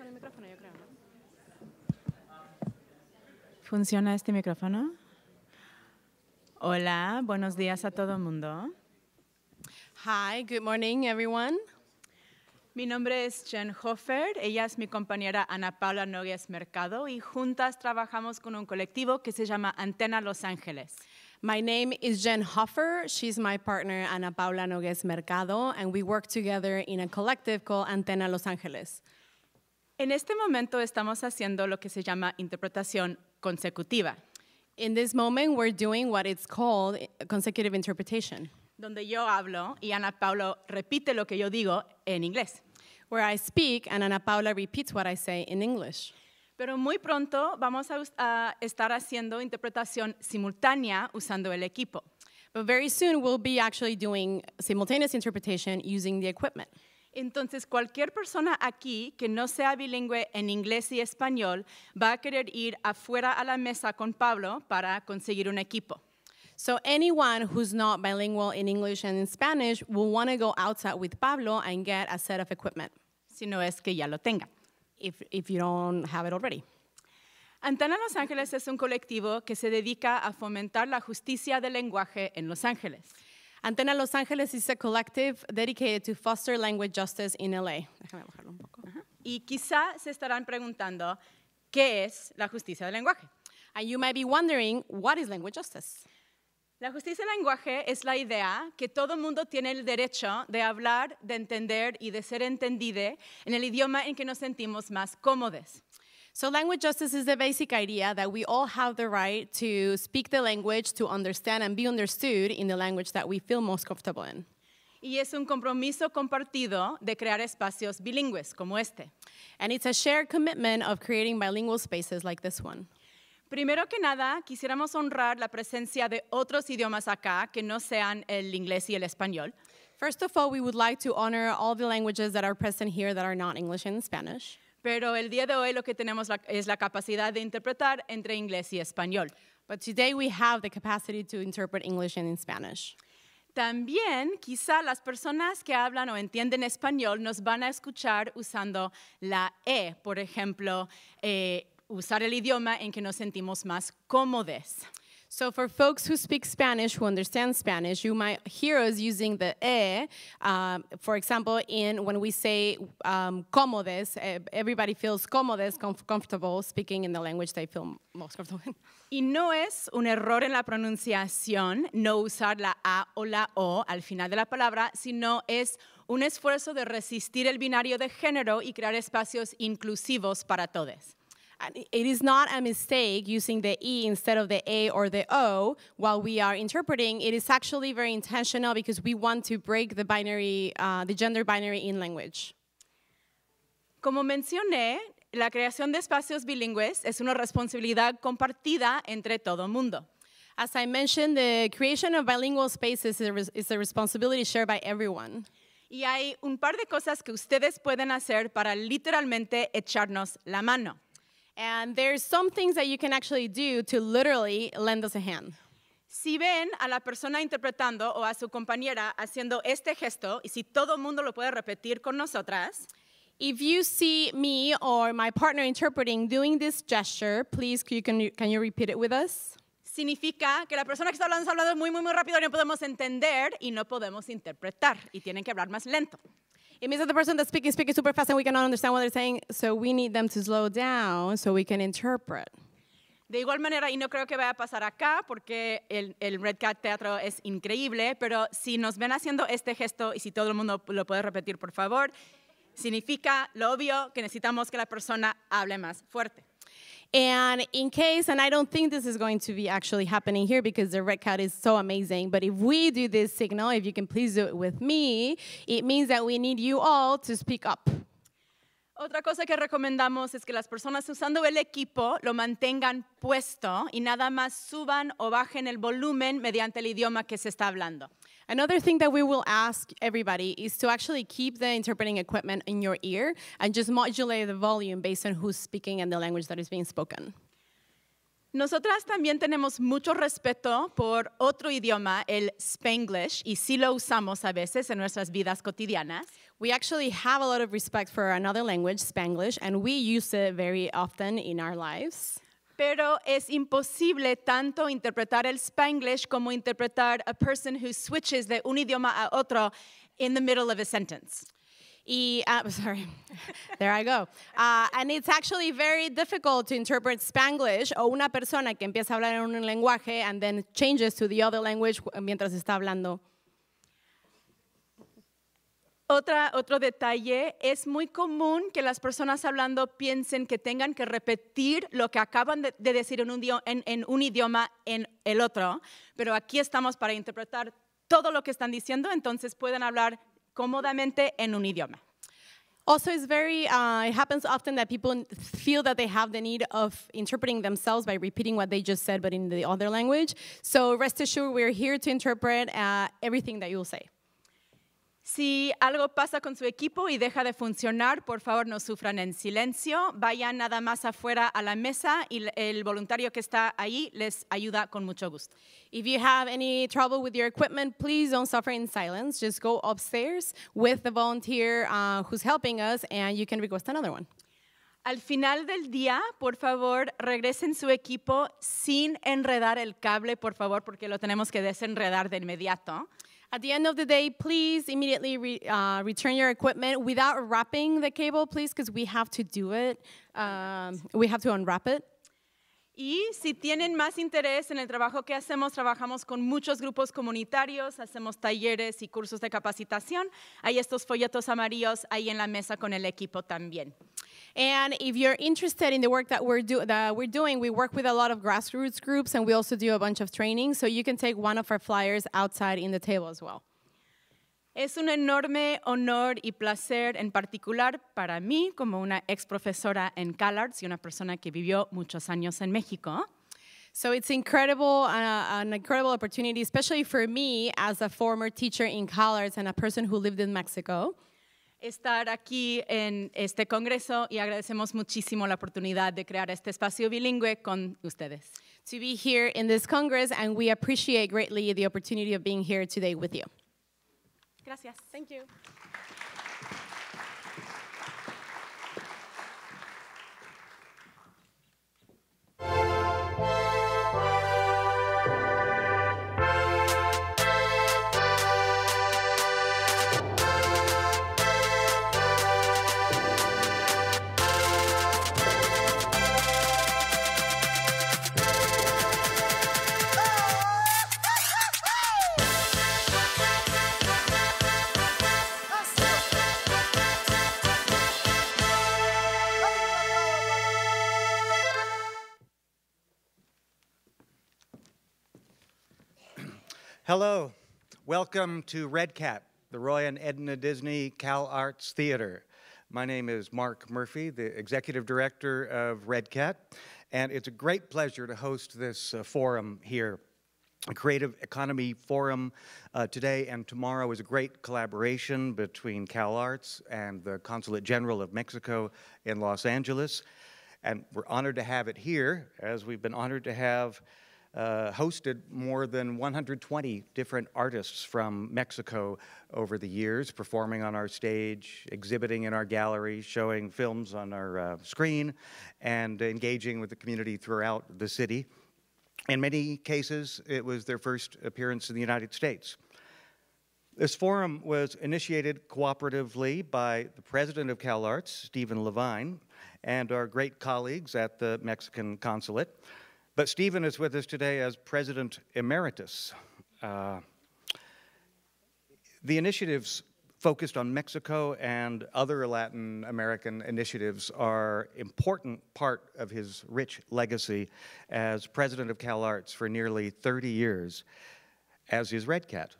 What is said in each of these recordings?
con el micrófono, yo creo, ¿no? ¿Funciona este micrófono? Hola, buenos días a todo el mundo. Hi, good morning, everyone. Mi nombre es Jen Hofer, ella es mi compañera Ana Paula Nogues Mercado y juntas trabajamos con un colectivo que se llama Antena Los Ángeles. My name is Jen Hofer. She's my partner, Ana Paula Nogues Mercado, and we work together in a collective called Antena Los Ángeles. En este momento estamos haciendo lo que se llama interpretación consecutiva. In this moment, we're doing what it's called consecutive interpretation, donde yo hablo y Ana Paula repite lo que yo digo en inglés. where I speak and Ana Paula repeats what I say in English. Pero muy pronto vamos a estar haciendo interpretación simultánea usando el equipo. But very soon, we'll be actually doing simultaneous interpretation using the equipment. Entonces, cualquier persona aquí que no sea bilingüe en inglés y español va a querer ir afuera a la mesa con Pablo para conseguir un equipo. So anyone who's not bilingual in English and in Spanish will want to go outside with Pablo and get a set of equipment, Si no es que ya lo tenga. if you don't have it already. Antena Los Ángeles es un colectivo que se dedica a fomentar la justicia del lenguaje en Los Ángeles. Antena Los Ángeles is a collective dedicated to foster language justice in LA. Déjame bajarlo un poco. Y quizá se estarán preguntando, ¿qué es la justicia del lenguaje? And you might be wondering, what is language justice? La justicia del lenguaje es la idea que todo mundo tiene el derecho de hablar, de entender y de ser entendido en el idioma en que nos sentimos más cómodos. So language justice is the basic idea that we all have the right to speak the language, to understand and be understood in the language that we feel most comfortable in. Y es un compromiso compartido de crear espacios bilingües como este. And it's a shared commitment of creating bilingual spaces like this one. Primero que nada, quisiéramos honrar la presencia de otros idiomas acá que no sean el inglés y el español. First of all, we would like to honor all the languages that are present here that are not English and Spanish. Pero el día de hoy lo que tenemos es la capacidad de interpretar entre inglés y español. But today we have the capacity to interpret English and in Spanish. También quizá las personas que hablan o entienden español nos van a escuchar usando la E, por ejemplo, usar el idioma en que nos sentimos más cómodos. So for folks who speak Spanish, who understand Spanish, you might hear us using the E. For example, when we say cómodos, everybody feels cómodos, comfortable speaking in the language they feel most comfortable in. Y no es un error en la pronunciación no usar la A o la O al final de la palabra, sino es un esfuerzo de resistir el binario de género y crear espacios inclusivos para todos. And it is not a mistake using the E instead of the A or the O while we are interpreting. It is actually very intentional because we want to break the binary, the gender binary in language. Como mencioné, la creación de espacios bilingües es una responsabilidad compartida entre todo el mundo. As I mentioned, the creation of bilingual spaces is a responsibility shared by everyone. Y hay un par de cosas que ustedes pueden hacer para literalmente echarnos la mano. And there's some things that you can actually do to literally lend us a hand. Si ven a la persona interpretando o a su compañera haciendo este gesto, y si todo el mundo lo puede repetir con nosotras, if you see me or my partner interpreting doing this gesture, please can you repeat it with us? significa que la persona que está hablando muy, muy, muy rápido y no podemos entender y no podemos interpretar y tienen que hablar más lento. It means that the person that's speaking super fast and we cannot understand what they're saying, so we need them to slow down so we can interpret. De igual manera, y no creo que vaya a pasar acá porque el REDCAT teatro es increíble, pero si nos ven haciendo este gesto y si todo el mundo lo puede repetir, por favor, significa lo obvio que necesitamos que la persona hable más fuerte. And in case, and I don't think this is going to be actually happening here because the REDCAT is so amazing, but if we do this signal, if you can please do it with me, it means that we need you all to speak up. Otra cosa que recomendamos es que las personas usando el equipo lo mantengan puesto y nada más suban o bajen el volumen mediante el idioma que se está hablando. Another thing that we will ask everybody is to actually keep the interpreting equipment in your ear and just modulate the volume based on who's speaking and the language that is being spoken. Nosotras también tenemos mucho respeto por otro idioma, el Spanglish, y sí lo usamos a veces en nuestras vidas cotidianas. We actually have a lot of respect for another language, Spanglish, and we use it very often in our lives. Pero es imposible tanto interpretar el Spanglish como interpretar a person who switches de un idioma a otro in the middle of a sentence. Sorry, there I go. And it's actually very difficult to interpret Spanglish o una persona que empieza a hablar en un lenguaje and then changes to the other language mientras está hablando. Otro detalle, es muy común que las personas hablando piensen que tengan que repetir lo que acaban de decir en un idioma en el otro, pero aquí estamos para interpretar todo lo que están diciendo, entonces pueden hablar cómodamente en un idioma. Also, it happens often that people feel that they have the need of interpreting themselves by repeating what they just said, but in the other language. So rest assured, we're here to interpret everything that you'll say. Si algo pasa con su equipo y deja de funcionar, por favor no sufran en silencio, vayan nada más afuera a la mesa y el voluntario que está ahí les ayuda con mucho gusto. If you have any trouble with your equipment, please don't suffer in silence. Just go upstairs with the volunteer who's helping us and you can request another one. Al final del día, por favor, regresen su equipo sin enredar el cable, por favor, porque lo tenemos que desenredar de inmediato. At the end of the day, please immediately return your equipment without wrapping the cable, please, because we have to do it. We have to unwrap it. Y si tienen más interés en el trabajo que hacemos, trabajamos con muchos grupos comunitarios, hacemos talleres y cursos de capacitación. Hay estos folletos amarillos ahí en la mesa con el equipo también. And if you're interested in the work that we're doing, we work with a lot of grassroots groups, and we also do a bunch of training, so you can take one of our flyers outside in the table as well. Es un enorme honor y placer, en particular para mí, como una ex profesora en CalArts y una persona que vivió muchos años en México. So it's incredible, an incredible opportunity, especially for me as a former teacher in CalArts and a person who lived in Mexico. Estar aquí en este congreso y agradecemos muchísimo la oportunidad de crear este espacio bilingüe con ustedes. To be here in this Congress, and we appreciate greatly the opportunity of being here today with you. Gracias. Thank you. Hello, welcome to REDCAT, the Roy and Edna Disney CalArts Theater. My name is Mark Murphy, the Executive Director of REDCAT, and it's a great pleasure to host this forum here. A Creative Economy Forum today and tomorrow is a great collaboration between CalArts and the Consulate General of Mexico in Los Angeles, and we're honored to have it here, as we've been honored to have hosted more than 120 different artists from Mexico over the years, performing on our stage, exhibiting in our gallery, showing films on our screen, and engaging with the community throughout the city. In many cases, it was their first appearance in the United States. This forum was initiated cooperatively by the president of CalArts, Stephen Levine, and our great colleagues at the Mexican Consulate. But Stephen is with us today as President Emeritus. The initiatives focused on Mexico and other Latin American initiatives are an important part of his rich legacy as President of CalArts for nearly 30 years, as is REDCAT.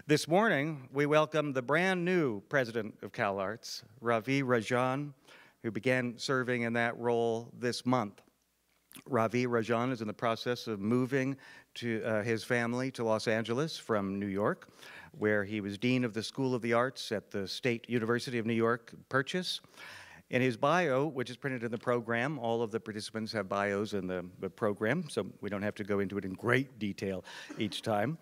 This morning, we welcome the brand new President of CalArts, Ravi Rajan, who began serving in that role this month. Ravi Rajan is in the process of moving to his family to Los Angeles from New York, where he was Dean of the School of the Arts at the State University of New York, Purchase. In his bio, which is printed in the program, all of the participants have bios in the program, so we don't have to go into it in great detail each time.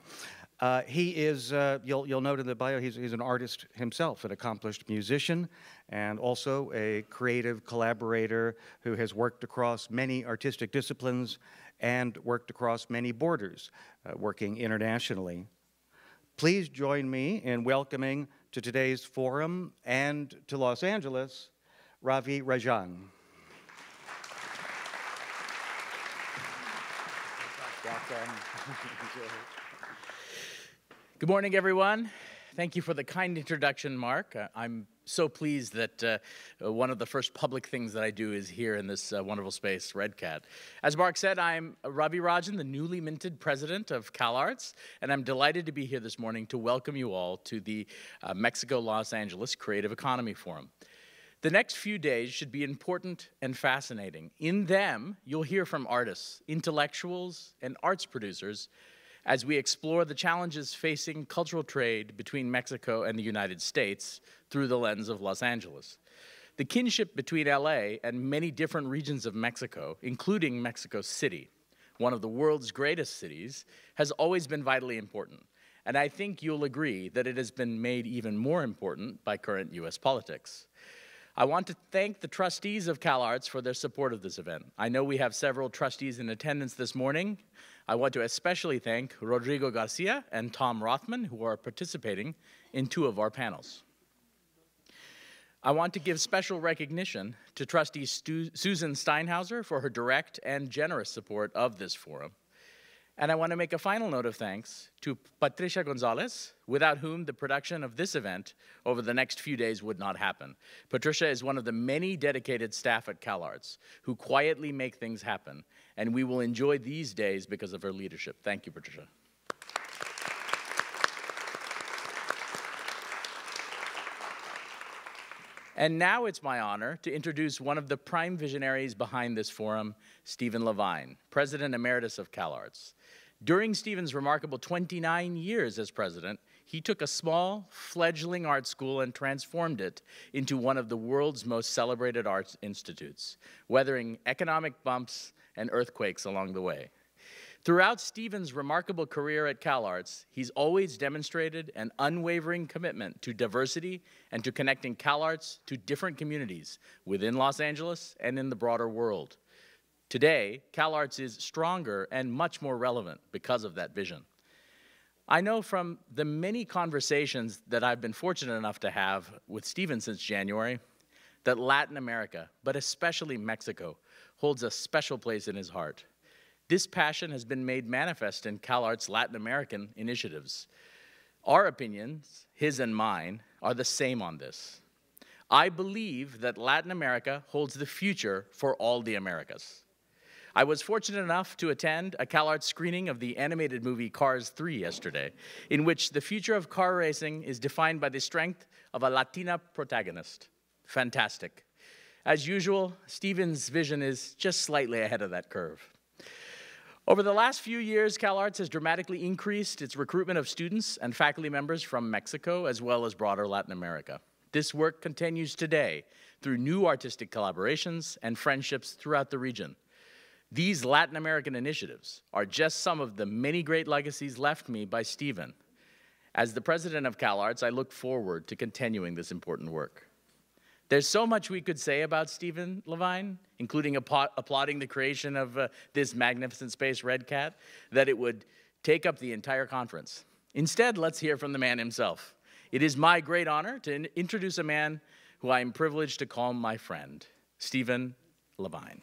He is, you'll note in the bio, he's an artist himself, an accomplished musician, and also a creative collaborator who has worked across many artistic disciplines and worked across many borders, working internationally. Please join me in welcoming to today's forum and to Los Angeles, Ravi Rajan. Good morning, everyone. Thank you for the kind introduction, Mark. I'm so pleased that one of the first public things that I do is here in this wonderful space, REDCAT. As Mark said, I'm Ravi Rajan, the newly minted president of CalArts, and I'm delighted to be here this morning to welcome you all to the Mexico-Los Angeles Creative Economy Forum. The next few days should be important and fascinating. In them, you'll hear from artists, intellectuals, and arts producers as we explore the challenges facing cultural trade between Mexico and the United States through the lens of Los Angeles. The kinship between LA and many different regions of Mexico, including Mexico City, one of the world's greatest cities, has always been vitally important. And I think you'll agree that it has been made even more important by current US politics. I want to thank the trustees of CalArts for their support of this event. I know we have several trustees in attendance this morning. I want to especially thank Rodrigo Garcia and Tom Rothman, who are participating in 2 of our panels. I want to give special recognition to trustee Susan Steinhauser for her direct and generous support of this forum. And I want to make a final note of thanks to Patricia Gonzalez, without whom the production of this event over the next few days would not happen. Patricia is one of the many dedicated staff at CalArts who quietly make things happen, and we will enjoy these days because of her leadership. Thank you, Patricia. And now it's my honor to introduce one of the prime visionaries behind this forum, Stephen Lavine, President Emeritus of CalArts. During Stephen's remarkable 29 years as president, he took a small, fledgling art school and transformed it into one of the world's most celebrated arts institutes, weathering economic bumps and earthquakes along the way. Throughout Stephen's remarkable career at CalArts, he's always demonstrated an unwavering commitment to diversity and to connecting CalArts to different communities within Los Angeles and in the broader world. Today, CalArts is stronger and much more relevant because of that vision. I know from the many conversations that I've been fortunate enough to have with Stephen since January that Latin America, but especially Mexico, holds a special place in his heart. This passion has been made manifest in CalArts' Latin American initiatives. Our opinions, his and mine, are the same on this. I believe that Latin America holds the future for all the Americas. I was fortunate enough to attend a CalArts screening of the animated movie Cars 3 yesterday, in which the future of car racing is defined by the strength of a Latina protagonist. Fantastic. As usual, Stephen's vision is just slightly ahead of that curve. Over the last few years, CalArts has dramatically increased its recruitment of students and faculty members from Mexico as well as broader Latin America. This work continues today through new artistic collaborations and friendships throughout the region. These Latin American initiatives are just some of the many great legacies left me by Stephen. As the president of CalArts, I look forward to continuing this important work. There's so much we could say about Stephen Lavine, including applauding the creation of this magnificent space, REDCAT, that it would take up the entire conference. Instead, let's hear from the man himself. It is my great honor to introduce a man who I am privileged to call my friend, Stephen Lavine.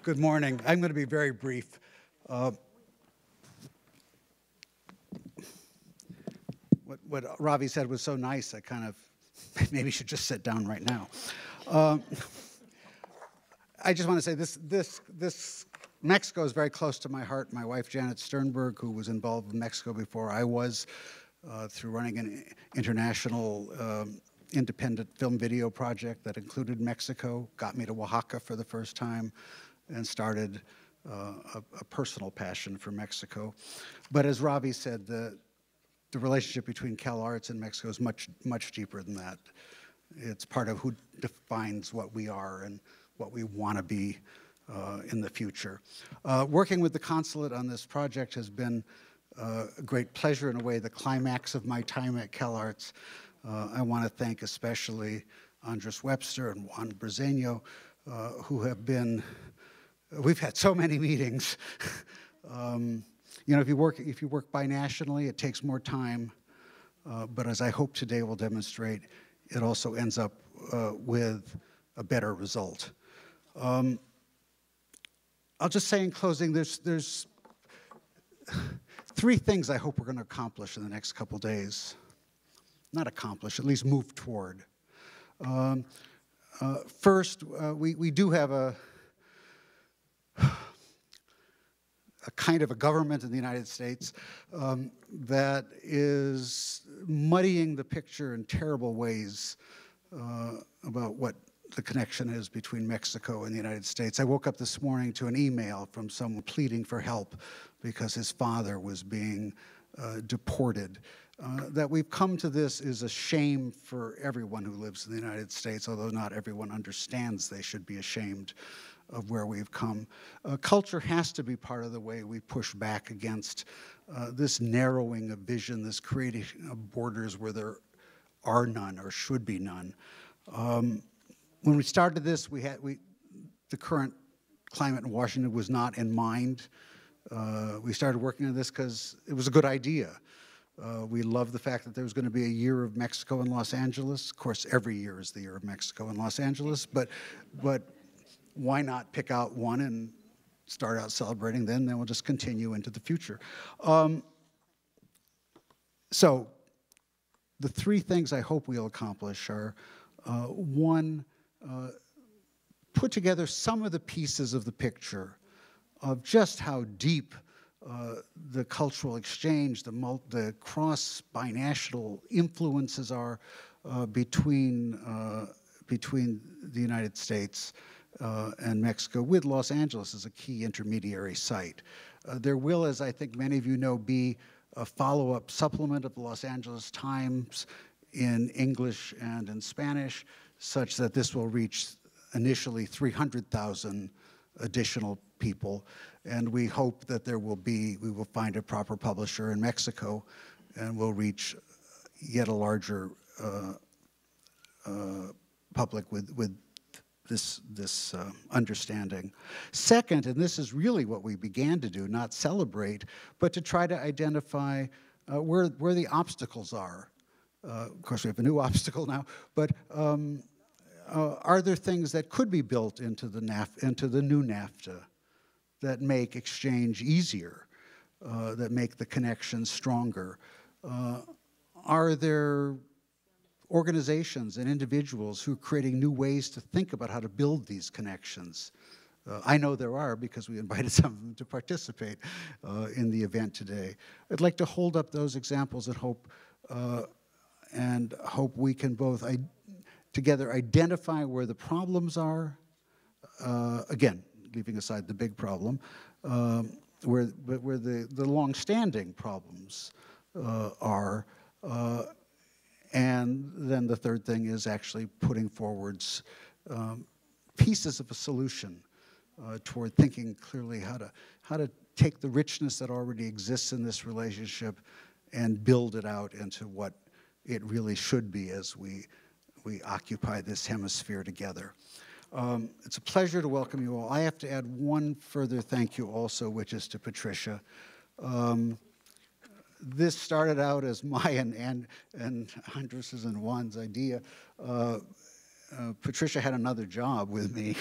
Good morning. I'm going to be very brief. What Ravi said was so nice, I kind of maybe should just sit down right now. I just want to say this Mexico is very close to my heart. My wife, Janet Sternberg, who was involved with Mexico before I was, through running an international independent film video project that included Mexico, got me to Oaxaca for the first time, and started a personal passion for Mexico. But as Ravi said, the relationship between CalArts and Mexico is much deeper than that. It's part of who defines what we are and what we want to be in the future. Working with the consulate on this project has been a great pleasure. In a way, the climax of my time at CalArts. I want to thank especially Andres Webster and Juan Briseño, who have been, we've had so many meetings. You know, if you work binationally, it takes more time, but as I hope today will demonstrate, it also ends up with a better result. I'll just say in closing, there's 3 things I hope we're going to accomplish in the next couple days. Not accomplish, at least move toward. First, we do have a kind of a government in the United States that is muddying the picture in terrible ways about what the connection is between Mexico and the United States. I woke up this morning to an email from someone pleading for help because his father was being deported. That we've come to this is a shame for everyone who lives in the United States, although not everyone understands they should be ashamed of where we've come. Culture has to be part of the way we push back against this narrowing of vision, this creating of borders where there are none or should be none. When we started this, the current climate in Washington was not in mind. We started working on this because it was a good idea. We love the fact that there was going to be a year of Mexico in Los Angeles. Of course, every year is the year of Mexico in Los Angeles, but why not pick out one and start out celebrating then we'll just continue into the future. So the 3 things I hope we'll accomplish are, one, put together some of the pieces of the picture of just how deep the cultural exchange, the cross-binational influences are between the United States and Mexico, with Los Angeles as a key intermediary site. There will, as I think many of you know, be a follow-up supplement of the Los Angeles Times in English and in Spanish, such that this will reach initially 300,000 additional people. And we hope that we will find a proper publisher in Mexico and we'll reach yet a larger public with this understanding. Second, and this is really what we began to do, not celebrate, but to try to identify where the obstacles are. Of course, we have a new obstacle now, but are there things that could be built into the new NAFTA that make exchange easier, that make the connections stronger? Are there organizations and individuals who are creating new ways to think about how to build these connections? I know there are, because we invited some of them to participate in the event today. I'd like to hold up those examples and hope we can both together identify where the problems are, again, leaving aside the big problem, where the long-standing problems are, and then the third thing is actually putting forwards pieces of a solution toward thinking clearly how to take the richness that already exists in this relationship and build it out into what it really should be as we occupy this hemisphere together. It's a pleasure to welcome you all. I have to add one further thank you also, which is to Patricia. This started out as my and Andres's and Juan's idea. Patricia had another job with me,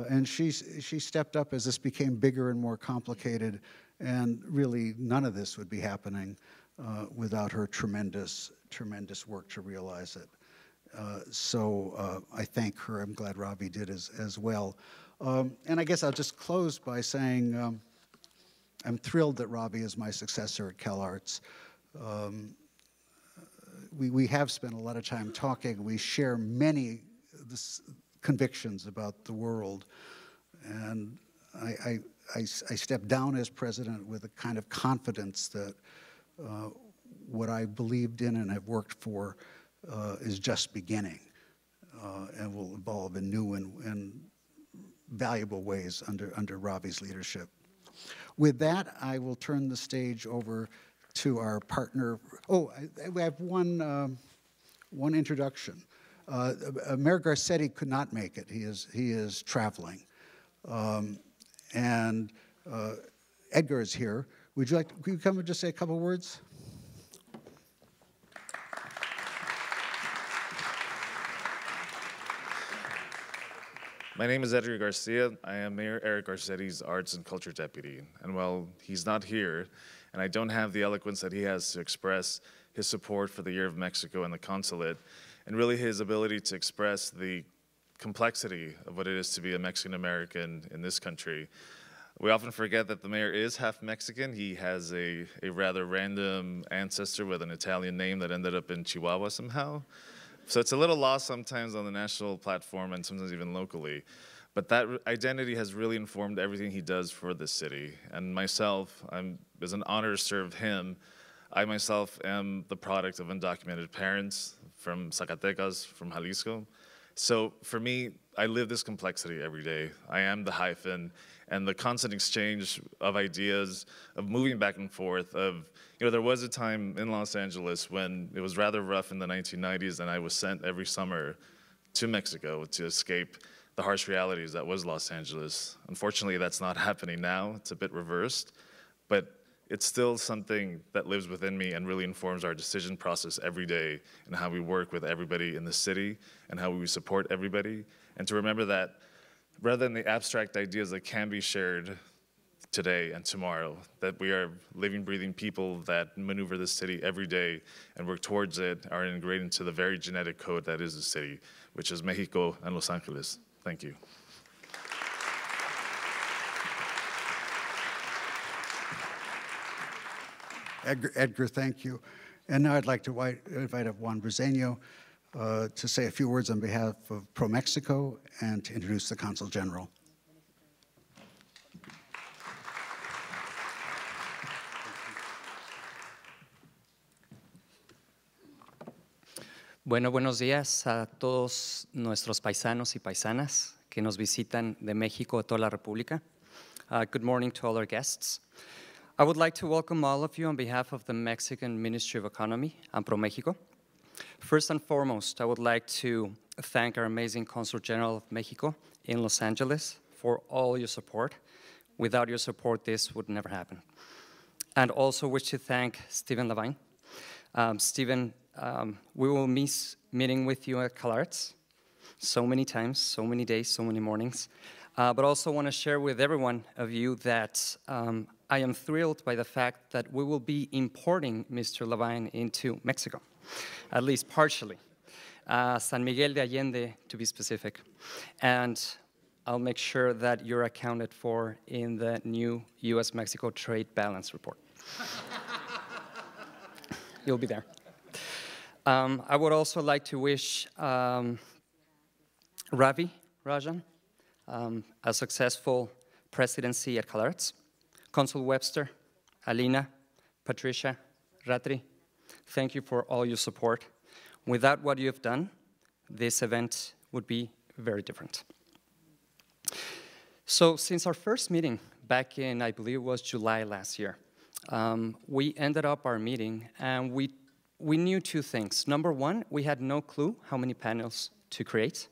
and she stepped up as this became bigger and more complicated, and really none of this would be happening without her tremendous work to realize it. So I thank her. I'm glad Ravi did as well. And I guess I'll just close by saying I'm thrilled that Ravi is my successor at CalArts. We have spent a lot of time talking. We share many convictions about the world. And I stepped down as president with a kind of confidence that what I believed in and have worked for is just beginning and will evolve in new and valuable ways under Ravi's leadership. With that, I will turn the stage over to our partner. Oh, we have one introduction. Mayor Garcia could not make it. He is traveling. And Edgar is here. Could you come and just say a couple words? My name is Edgar Garcia. I am Mayor Eric Garcetti's Arts and Culture Deputy. And while he's not here, and I don't have the eloquence that he has to express his support for the Year of Mexico and the consulate, and really his ability to express the complexity of what it is to be a Mexican-American in this country, we often forget that the mayor is half Mexican. He has a rather random ancestor with an Italian name that ended up in Chihuahua somehow. So it's a little lost sometimes on the national platform and sometimes even locally. But that identity has really informed everything he does for this city. And myself, it's an honor to serve him. I myself am the product of undocumented parents from Zacatecas, from Jalisco. So for me, I live this complexity every day. I am the hyphen, and the constant exchange of ideas, of moving back and forth, there was a time in Los Angeles when it was rather rough in the 1990s, and I was sent every summer to Mexico to escape the harsh realities that was Los Angeles. Unfortunately, that's not happening now. It's a bit reversed, but it's still something that lives within me and really informs our decision process every day and how we work with everybody in the city and how we support everybody. And to remember that rather than the abstract ideas that can be shared today and tomorrow, that we are living, breathing people that maneuver the city every day and work towards it, are integrated into the very genetic code that is the city, which is Mexico and Los Angeles. Thank you. Edgar, thank you. And now I'd like to invite Juan Briseño to say a few words on behalf of ProMéxico and to introduce the Consul General. Bueno, buenos días a todos nuestros paisanos y paisanas que nos visitan de México, de toda la República. Good morning to all our guests. I would like to welcome all of you on behalf of the Mexican Ministry of Economy and ProMéxico. First and foremost, I would like to thank our amazing Consul General of Mexico in Los Angeles for all your support. Without your support, this would never happen. And also wish to thank Stephen Lavine. Stephen, we will miss meeting with you at CalArts so many times, so many days, so many mornings. But also want to share with everyone of you that I am thrilled by the fact that we will be importing Mr. Levine into Mexico, at least partially. San Miguel de Allende, to be specific. And I'll make sure that you're accounted for in the new U.S.-Mexico trade balance report. You'll be there. I would also like to wish Ravi Rajan a successful presidency at CalArts. Consul Webster, Alina, Patricia, Ratri, thank you for all your support. Without what you have done, this event would be very different. So since our first meeting back in, I believe it was July last year, we ended up our meeting and we knew two things. Number one, we had no clue how many panels to create,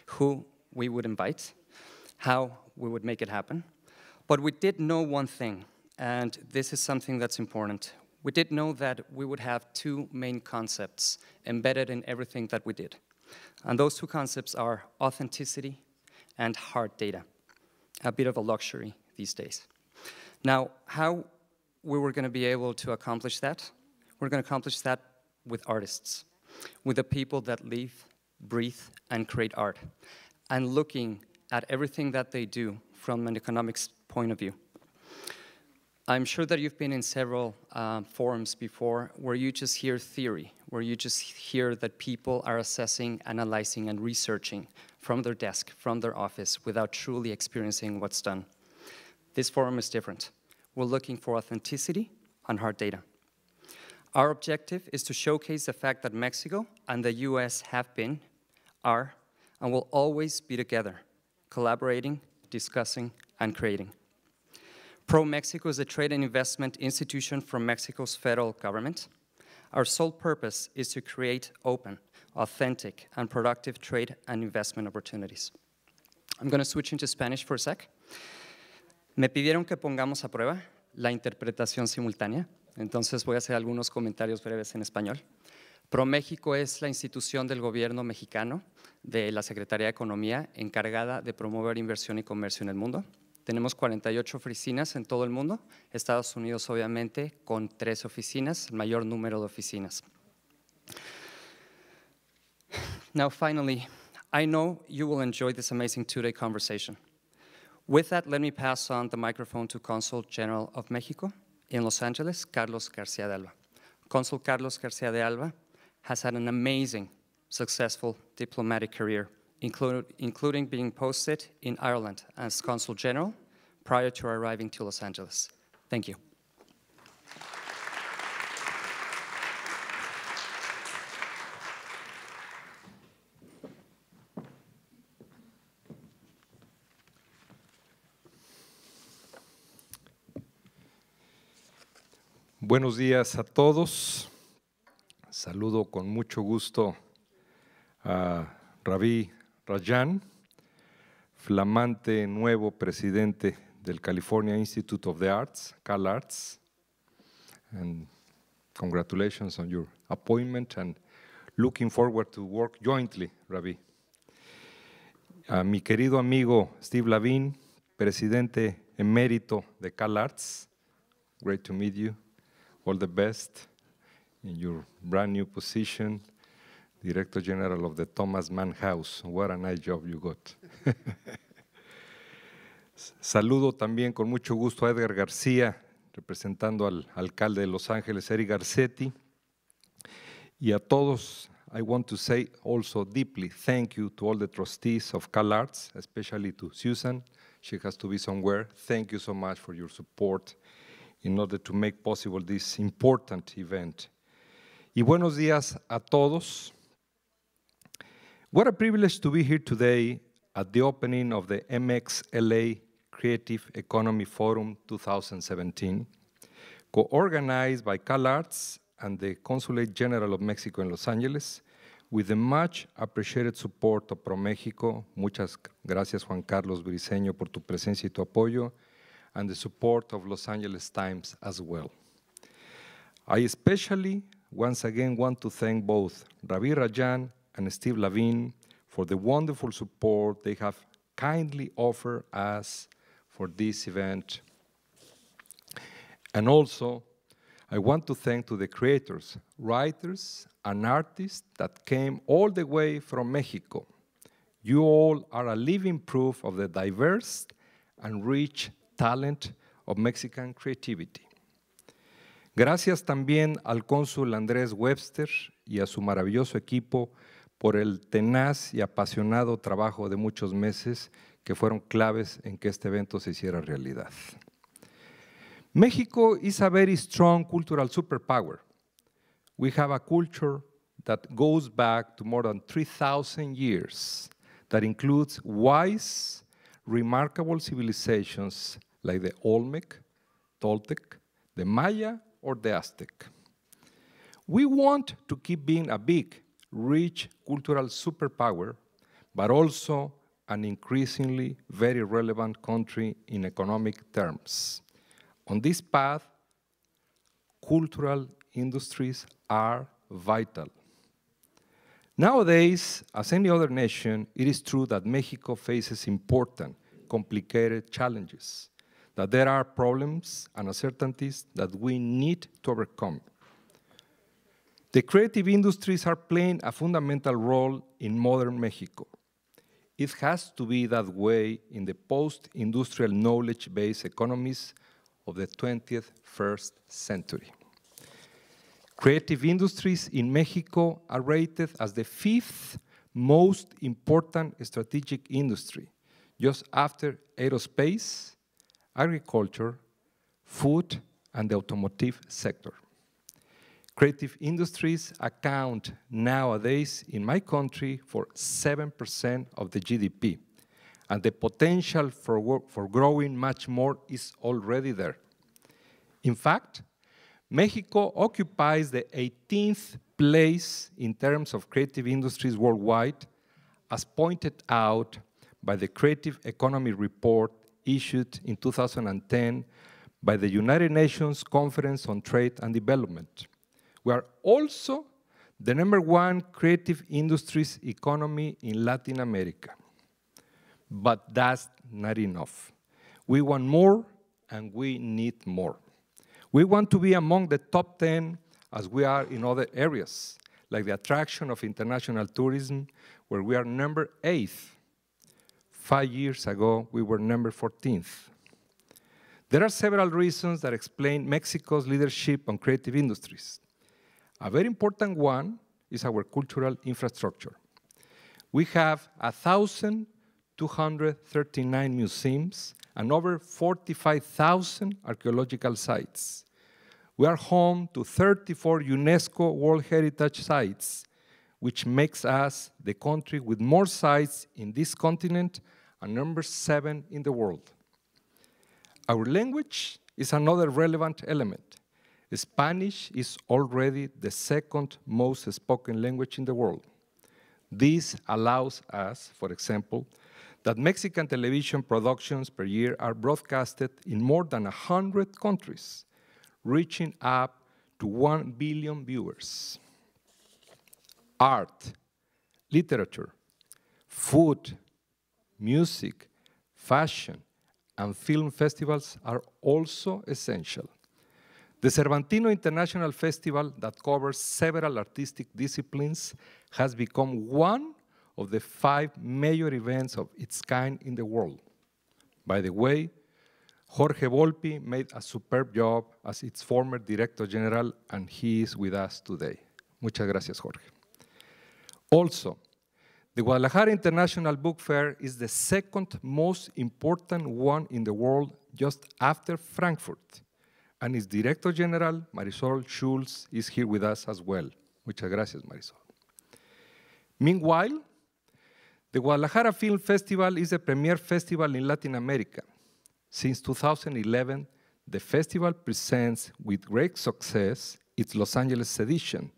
who we would invite, how we would make it happen. But we did know one thing, and this is something that's important. We did know that we would have two main concepts embedded in everything that we did. And those two concepts are authenticity and hard data, a bit of a luxury these days. Now, how we were going to be able to accomplish that? We're going to accomplish that with artists, with the people that live, breathe, and create art, and looking at everything that they do from an economics point of view. I'm sure that you've been in several forums before where you just hear theory, where you just hear that people are assessing, analyzing, and researching from their desk, from their office, without truly experiencing what's done. This forum is different. We're looking for authenticity and hard data. Our objective is to showcase the fact that Mexico and the US have been, are, and will always be together, collaborating, discussing, and creating. ProMéxico is a trade and investment institution from Mexico's federal government. Our sole purpose is to create open, authentic, and productive trade and investment opportunities. I'm going to switch into Spanish for a sec. Me pidieron que pongamos a prueba la interpretación simultánea, entonces voy a hacer algunos comentarios breves en español. ProMéxico es la institución del gobierno mexicano de la Secretaría de Economía encargada de promover inversión y comercio en el mundo. Tenemos 48 oficinas en todo el mundo, Estados Unidos obviamente con 3 oficinas, el mayor número de oficinas. Now finally, I know you will enjoy this amazing 2-day conversation. With that, let me pass on the microphone to Cónsul General of Mexico in Los Angeles, Carlos García de Alba. Cónsul Carlos García de Alba has had an amazing, successful diplomatic career, including being posted in Ireland as Consul General prior to arriving to Los Angeles. Thank you. Buenos días a todos. Saludo con mucho gusto a Ravi Rajan, flamante nuevo presidente del California Institute of the Arts, CalArts, and congratulations on your appointment and looking forward to work jointly, Ravi. A mi querido amigo Steve Lavine, presidente emérito de CalArts, great to meet you. All the best in your brand new position, Director General of the Thomas Mann House. What a nice job you got. Saludo también con mucho gusto a Edgar Garcia, representando al alcalde de Los Ángeles, Eric Garcetti. Y a todos, I want to say also deeply thank you to all the trustees of CalArts, especially to Susan. She has to be somewhere. Thank you so much for your support in order to make possible this important event. Y buenos días a todos. What a privilege to be here today at the opening of the MXLA Creative Economy Forum 2017, co-organized by CalArts and the Consulate General of Mexico in Los Angeles, with the much appreciated support of ProMéxico. Muchas gracias, Juan Carlos Briseño, por tu presencia y tu apoyo, and the support of Los Angeles Times as well. I especially, once again, want to thank both Ravi Rajan and Steve Lavine for the wonderful support they have kindly offered us for this event. And also, I want to thank to the creators, writers, and artists that came all the way from Mexico. You all are a living proof of the diverse and rich talent of Mexican creativity. Gracias también al cónsul Andrés Webster y a su maravilloso equipo por el tenaz y apasionado trabajo de muchos meses que fueron claves en que este evento se hiciera realidad. Mexico is a very strong cultural superpower. We have a culture that goes back to more than 3,000 years, that includes wise, remarkable civilizations like the Olmec, Toltec, the Maya, or the Aztec. We want to keep being a big, rich cultural superpower, but also an increasingly very relevant country in economic terms. On this path, cultural industries are vital. Nowadays, as any other nation, it is true that Mexico faces important, complicated challenges, that there are problems and uncertainties that we need to overcome. The creative industries are playing a fundamental role in modern Mexico. It has to be that way in the post-industrial knowledge-based economies of the 21st century. Creative industries in Mexico are rated as the 5th most important strategic industry, just after aerospace agriculture, food, and the automotive sector. Creative industries account nowadays in my country for 7% of the GDP, and the potential for growing much more is already there. In fact, Mexico occupies the 18th place in terms of creative industries worldwide, as pointed out by the Creative Economy Report issued in 2010 by the United Nations Conference on Trade and Development. We are also the #1 creative industries economy in Latin America. But that's not enough. We want more, and we need more. We want to be among the top 10 as we are in other areas, like the attraction of international tourism, where we are #8. 5 years ago, we were #14th. There are several reasons that explain Mexico's leadership on creative industries. A very important one is our cultural infrastructure. We have 1,239 museums and over 45,000 archaeological sites. We are home to 34 UNESCO World Heritage Sites, which makes us the country with more sites in this continent and #7 in the world. Our language is another relevant element. Spanish is already the second most spoken language in the world. This allows us, for example, that Mexican television productions per year are broadcasted in more than 100 countries, reaching up to 1 billion viewers. Art, literature, food, music, fashion, and film festivals are also essential. The Cervantino International Festival, that covers several artistic disciplines, has become one of the 5 major events of its kind in the world. By the way, Jorge Volpi made a superb job as its former Director General, and he is with us today. Muchas gracias, Jorge. Also, the Guadalajara International Book Fair is the second most important one in the world, just after Frankfurt. And its Director General, Marisol Schulz, is here with us as well. Muchas gracias, Marisol. Meanwhile, the Guadalajara Film Festival is the premier festival in Latin America. Since 2011, the festival presents with great success its Los Angeles edition,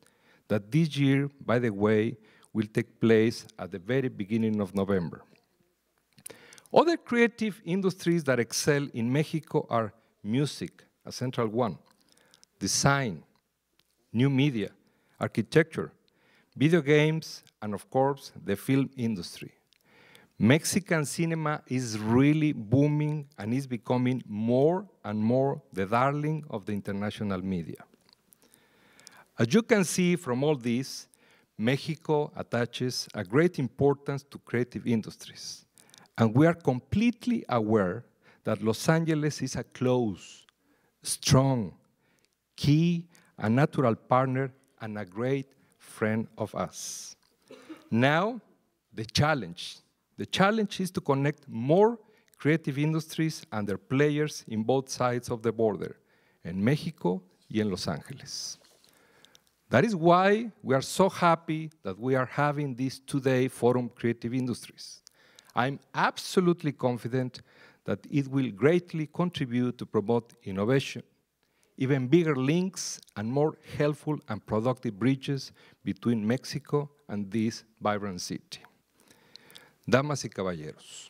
that this year, by the way, will take place at the very beginning of November. Other creative industries that excel in Mexico are music, a central one, design, new media, architecture, video games, and of course, the film industry. Mexican cinema is really booming and is becoming more and more the darling of the international media. As you can see from all this, Mexico attaches a great importance to creative industries, and we are completely aware that Los Angeles is a close, strong, key, and natural partner, and a great friend of us. Now, the challenge is to connect more creative industries and their players in both sides of the border, in Mexico y en Los Angeles. That is why we are so happy that we are having this two-day Forum Creative Industries. I'm absolutely confident that it will greatly contribute to promote innovation, even bigger links and more helpful and productive bridges between Mexico and this vibrant city. Damas y caballeros,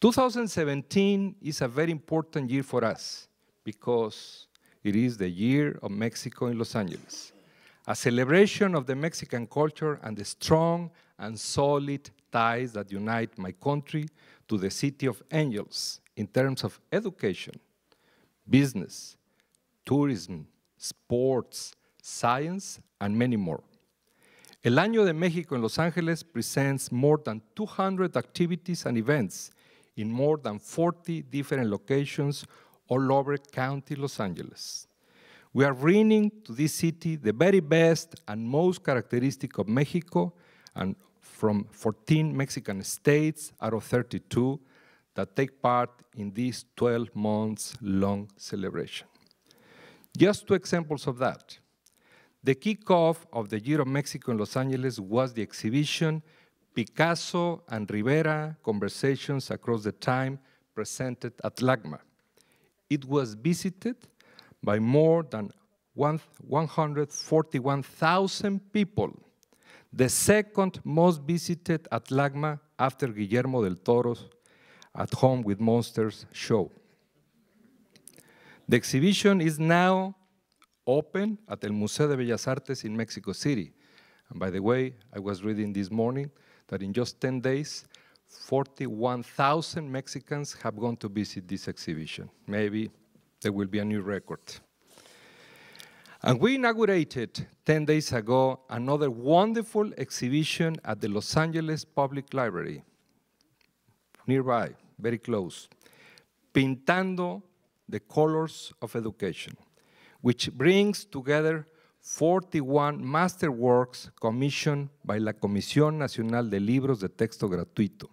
2017 is a very important year for us because it is the year of Mexico in Los Angeles, a celebration of the Mexican culture and the strong and solid ties that unite my country to the City of Angels in terms of education, business, tourism, sports, science, and many more. El Año de México en Los Ángeles presents more than 200 activities and events in more than 40 different locations all over County Los Angeles. We are bringing to this city the very best and most characteristic of Mexico, and from 14 Mexican states out of 32, that take part in this 12 months long celebration. Just two examples of that. The kickoff of the Year of Mexico in Los Angeles was the exhibition Picasso and Rivera, Conversations Across the Time, presented at LACMA. It was visited by more than 141,000 people, the second most visited at LACMA after Guillermo del Toro's At Home with Monsters show. The exhibition is now open at el Museo de Bellas Artes in Mexico City. And by the way, I was reading this morning that in just 10 days, 41,000 Mexicans have gone to visit this exhibition. Maybe there will be a new record. And we inaugurated 10 days ago another wonderful exhibition at the Los Angeles Public Library, nearby, very close, Pintando the Colors of Education, which brings together 41 masterworks commissioned by la Comisión Nacional de Libros de Texto Gratuito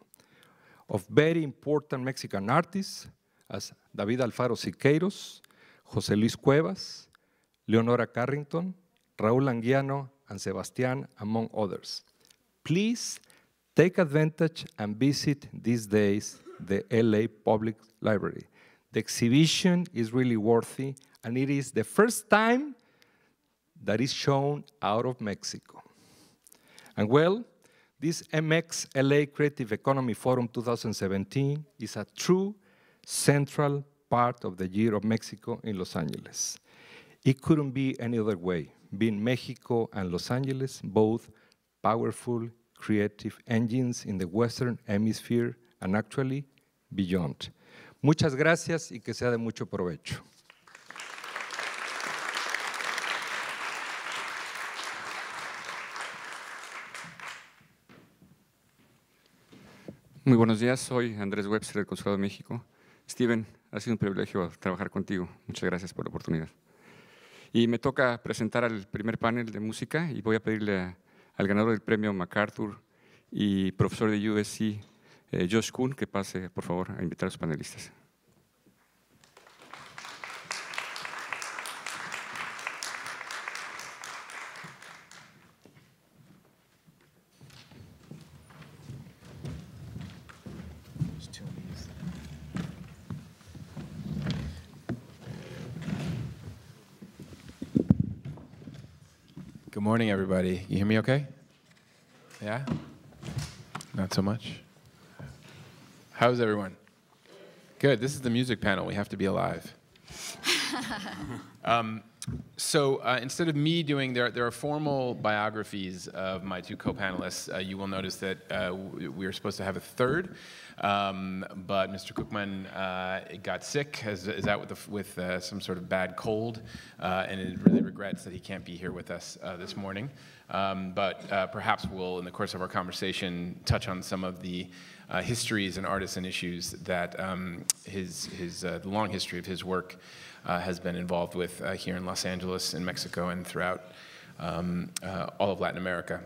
of very important Mexican artists as David Alfaro Siqueiros, José Luis Cuevas, Leonora Carrington, Raúl Anguiano, and Sebastián, among others. Please take advantage and visit these days the LA Public Library. The exhibition is really worthy, and it is the first time that is shown out of Mexico. And well, this MXLA Creative Economy Forum 2017 is a true central part of the Year of Mexico in Los Angeles. It couldn't be any other way, being Mexico and Los Angeles, both powerful, creative engines in the Western Hemisphere and actually beyond. Muchas gracias y que sea de mucho provecho. Muy buenos días, soy Andrés Webster del Consulado de México. Steven, ha sido un privilegio trabajar contigo. Muchas gracias por la oportunidad. Y me toca presentar al primer panel de música y voy a pedirle al ganador del premio MacArthur y profesor de USC, Josh Kuhn, que pase, por favor, a invitar a los panelistas. Good morning, everybody. You hear me okay? Yeah? Not so much? How's everyone? Good. This is the music panel. We have to be alive. Instead of me doing, there are formal biographies of my two co-panelists. You will notice that we were supposed to have a third, but Mr. Cookman got sick, is out with some sort of bad cold, and it really regrets that he can't be here with us this morning. But perhaps we'll, in the course of our conversation, touch on some of the histories and artists and issues that the long history of his work has been involved with here in Los Angeles, in Mexico, and throughout all of Latin America.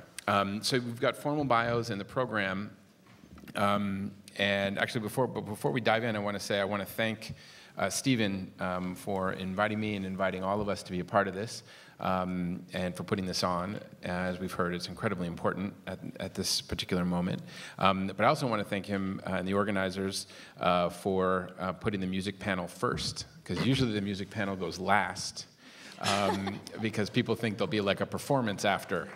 So we've got formal bios in the program. And actually, before we dive in, I want to thank Stephen for inviting me and inviting all of us to be a part of this, and for putting this on. As we've heard, it's incredibly important at this particular moment. But I also want to thank him and the organizers for putting the music panel first, because usually the music panel goes last. Because people think there'll be like a performance after,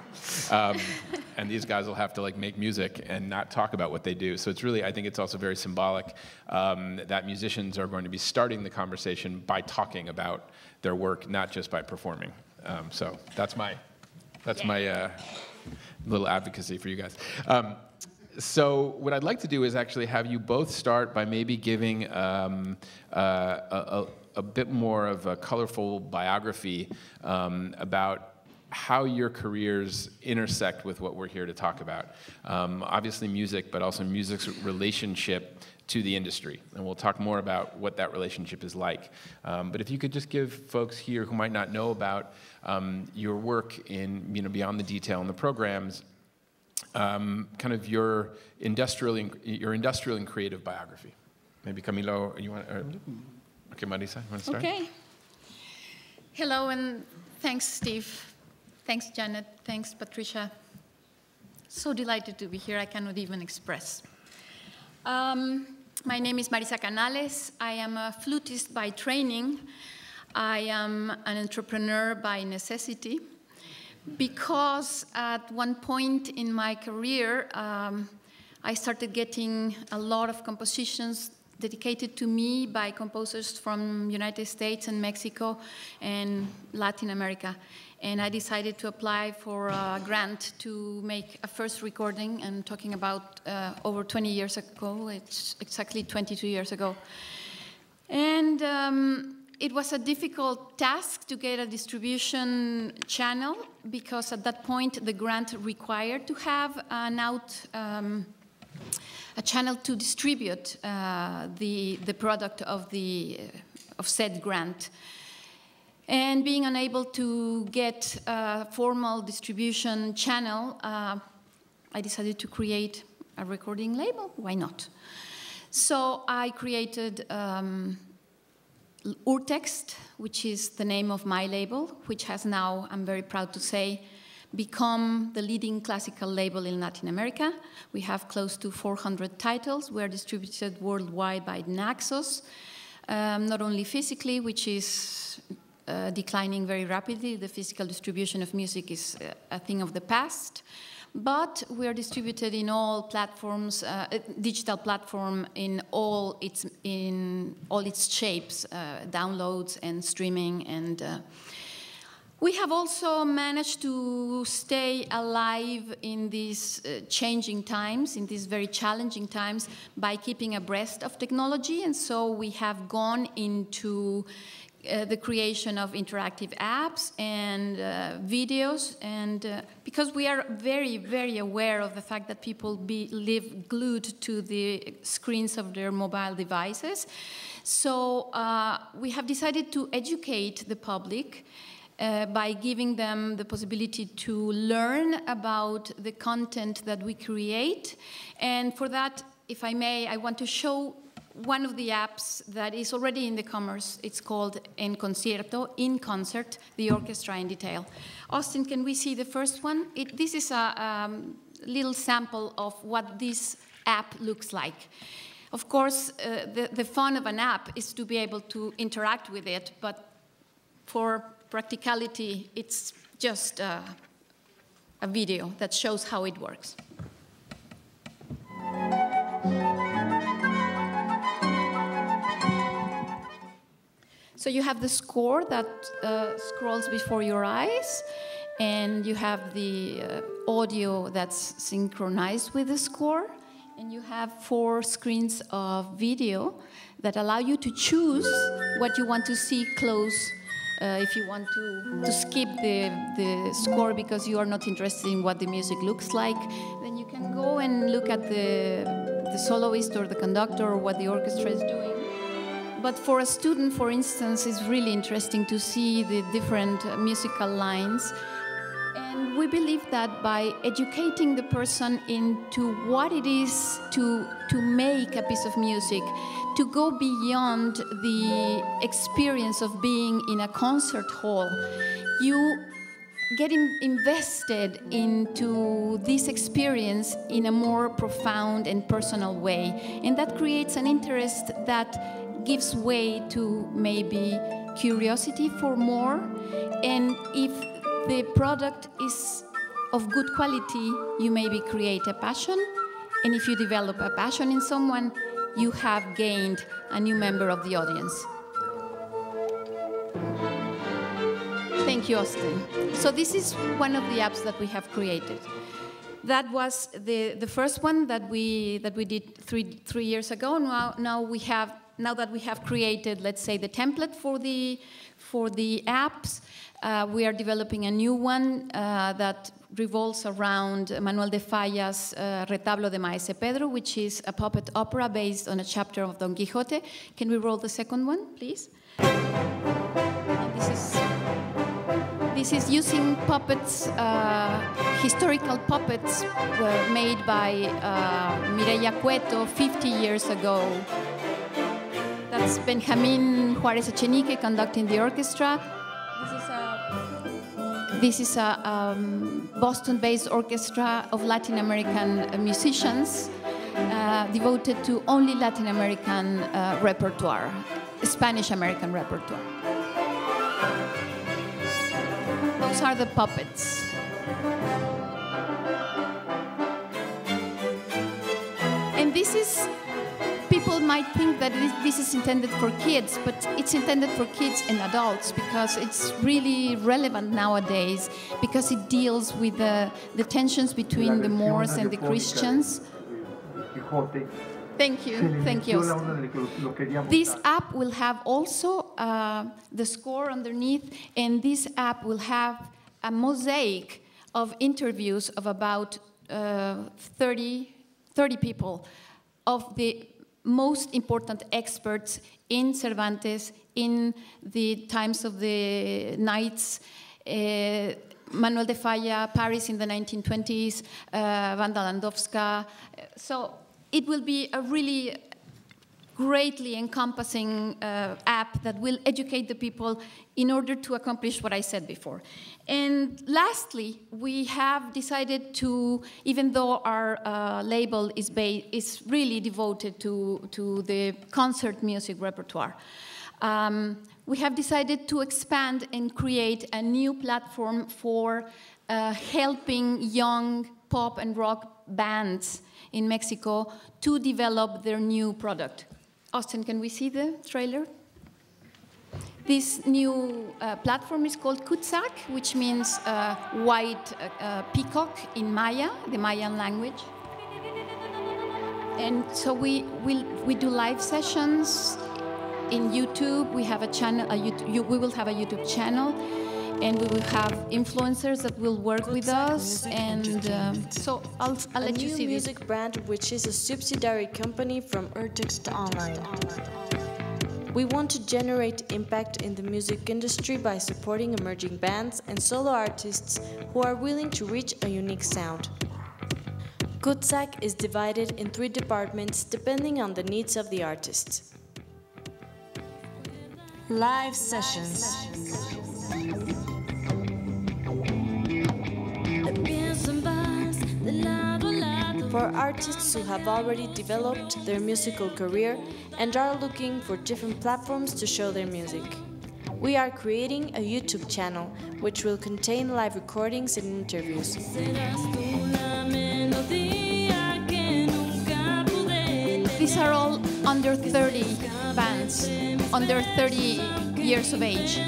and these guys will have to like make music and not talk about what they do. So it's really, I think it's also very symbolic that musicians are going to be starting the conversation by talking about their work, not just by performing. So that's my little advocacy for you guys. So what I'd like to do is actually have you both start by maybe giving a bit more of a colorful biography about how your careers intersect with what we're here to talk about. Obviously music, but also music's relationship to the industry. And we'll talk more about what that relationship is like. But if you could just give folks here who might not know about your work in, beyond the detail in the programs, kind of your industrial and creative biography. maybe Camilo, you want, okay, Marisa, you want to start? Okay. Hello, and thanks, Steve. Thanks, Janet. Thanks, Patricia. So delighted to be here. I cannot even express. My name is Marisa Canales. I am a flautist by training. I am an entrepreneur by necessity, because at one point in my career, I started getting a lot of compositions dedicated to me by composers from United States and Mexico and Latin America. And I decided to apply for a grant to make a first recording. I'm talking about over 20 years ago. It's exactly 22 years ago. And it was a difficult task to get a distribution channel, because at that point the grant required to have a channel to distribute the product of said grant. And being unable to get a formal distribution channel, I decided to create a recording label. Why not? So I created Urtext, which is the name of my label, which has now, I'm very proud to say, become the leading classical label in Latin America. We have close to 400 titles. We are distributed worldwide by Naxos, not only physically, which is declining very rapidly. The physical distribution of music is a thing of the past. But we are distributed in all platforms, digital platform in all its shapes, downloads and streaming. And we have also managed to stay alive in these changing times, in these very challenging times, by keeping abreast of technology. And so we have gone into the creation of interactive apps and videos, and because we are very, very aware of the fact that people live glued to the screens of their mobile devices. So we have decided to educate the public by giving them the possibility to learn about the content that we create. And for that, if I may, I want to show one of the apps that is already in the commerce. It's called En Concierto, In Concert, the orchestra in detail. Austin, can we see the first one? This is a little sample of what this app looks like. Of course, the fun of an app is to be able to interact with it, but for practicality, it's just a video that shows how it works. So you have the score that scrolls before your eyes, and you have the audio that's synchronized with the score, and you have 4 screens of video that allow you to choose what you want to see close. If you want to skip the score because you are not interested in what the music looks like, then you can go and look at the soloist or the conductor or what the orchestra is doing. But for a student, for instance, it's really interesting to see the different musical lines. And we believe that by educating the person into what it is to make a piece of music, to go beyond the experience of being in a concert hall, you get invested into this experience in a more profound and personal way. And that creates an interest that gives way to maybe curiosity for more. And if the product is of good quality, you maybe create a passion. And if you develop a passion in someone, you have gained a new member of the audience. Thank you, Austin. So this is one of the apps that we have created. That was the first one that we did three years ago. Now that we have created, let's say, the template for the apps, we are developing a new one that revolves around Manuel de Falla's Retablo de Maese Pedro, which is a puppet opera based on a chapter of Don Quixote. Can we roll the second one, please? This is using puppets, historical puppets made by Mireia Cueto 50 years ago. That's Benjamin Juarez Echenique conducting the orchestra. This is a Boston-based orchestra of Latin American musicians devoted to only Latin American repertoire, Spanish-American repertoire. Those are the puppets. And this is, people might think that this is intended for kids, but it's intended for kids and adults because it's really relevant nowadays because it deals with the tensions between the Moors and the Christians. Thank you, thank you. This app will have also the score underneath, and this app will have a mosaic of interviews of about 30 people of the most important experts in Cervantes, in the times of the Knights, Manuel de Falla, Paris in the 1920s, Wanda Landowska. So it will be a really greatly encompassing app that will educate the people in order to accomplish what I said before. And lastly, we have decided to, even though our label is really devoted to the concert music repertoire, we have decided to expand and create a new platform for helping young pop and rock bands in Mexico to develop their new product. Austin, can we see the trailer? This new platform is called Kutsak, which means white peacock in Maya, the Mayan language. And so we do live sessions in YouTube. We have a channel. We will have a YouTube channel, and we will have influencers that will work with us. And so I'll let you see this. A new music brand, which is a subsidiary company from Urtext Online. We want to generate impact in the music industry by supporting emerging bands and solo artists who are willing to reach a unique sound. Kutsak is divided in 3 departments depending on the needs of the artist. Live sessions. For artists who have already developed their musical career and are looking for different platforms to show their music. We are creating a YouTube channel which will contain live recordings and interviews. These are all under 30 bands, under 30 years of age.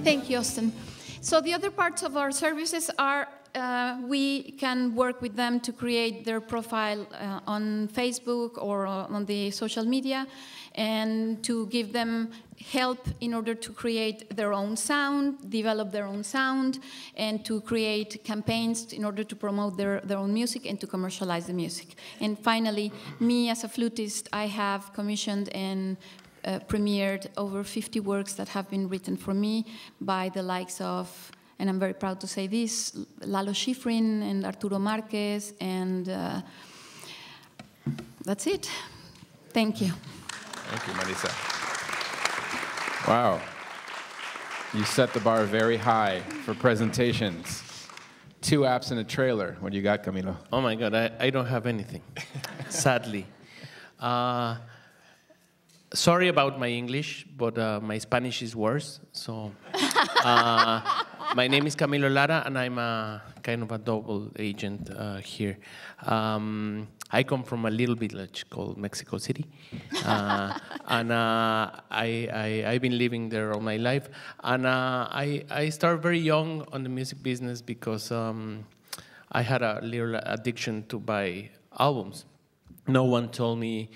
Thank you, Austin. So the other parts of our services are we can work with them to create their profile on Facebook or on the social media and to give them help in order to create their own sound, develop their own sound, and to create campaigns in order to promote their own music and to commercialize the music. And finally, me as a flutist, I have commissioned and premiered over 50 works that have been written for me by the likes of, and I'm very proud to say this, Lalo Schifrin and Arturo Marquez, and that's it. Thank you. Thank you, Marisa. Wow. You set the bar very high for presentations. 2 apps and a trailer. What do you got, Camilo? Oh my God, I don't have anything, sadly. Sorry about my English, but my Spanish is worse. So, my name is Camila Lara, and I'm a kind of a double agent here. I come from a little village called Mexico City, and I've been living there all my life. And I started very young on the music business because I had a little addiction to buy albums. No one told me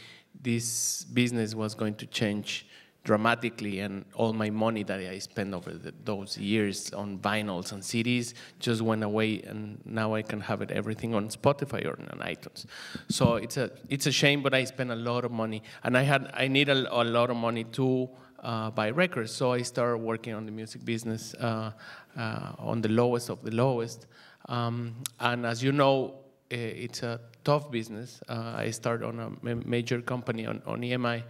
this business was going to change dramatically, and all my money that I spent over those years on vinyls and CDs just went away, and now I can have everything on Spotify or on iTunes. So it's a shame, but I spent a lot of money, and I need a lot of money to buy records. So I started working on the music business on the lowest of the lowest. And as you know, it's a tough business. I started on a major company on EMI,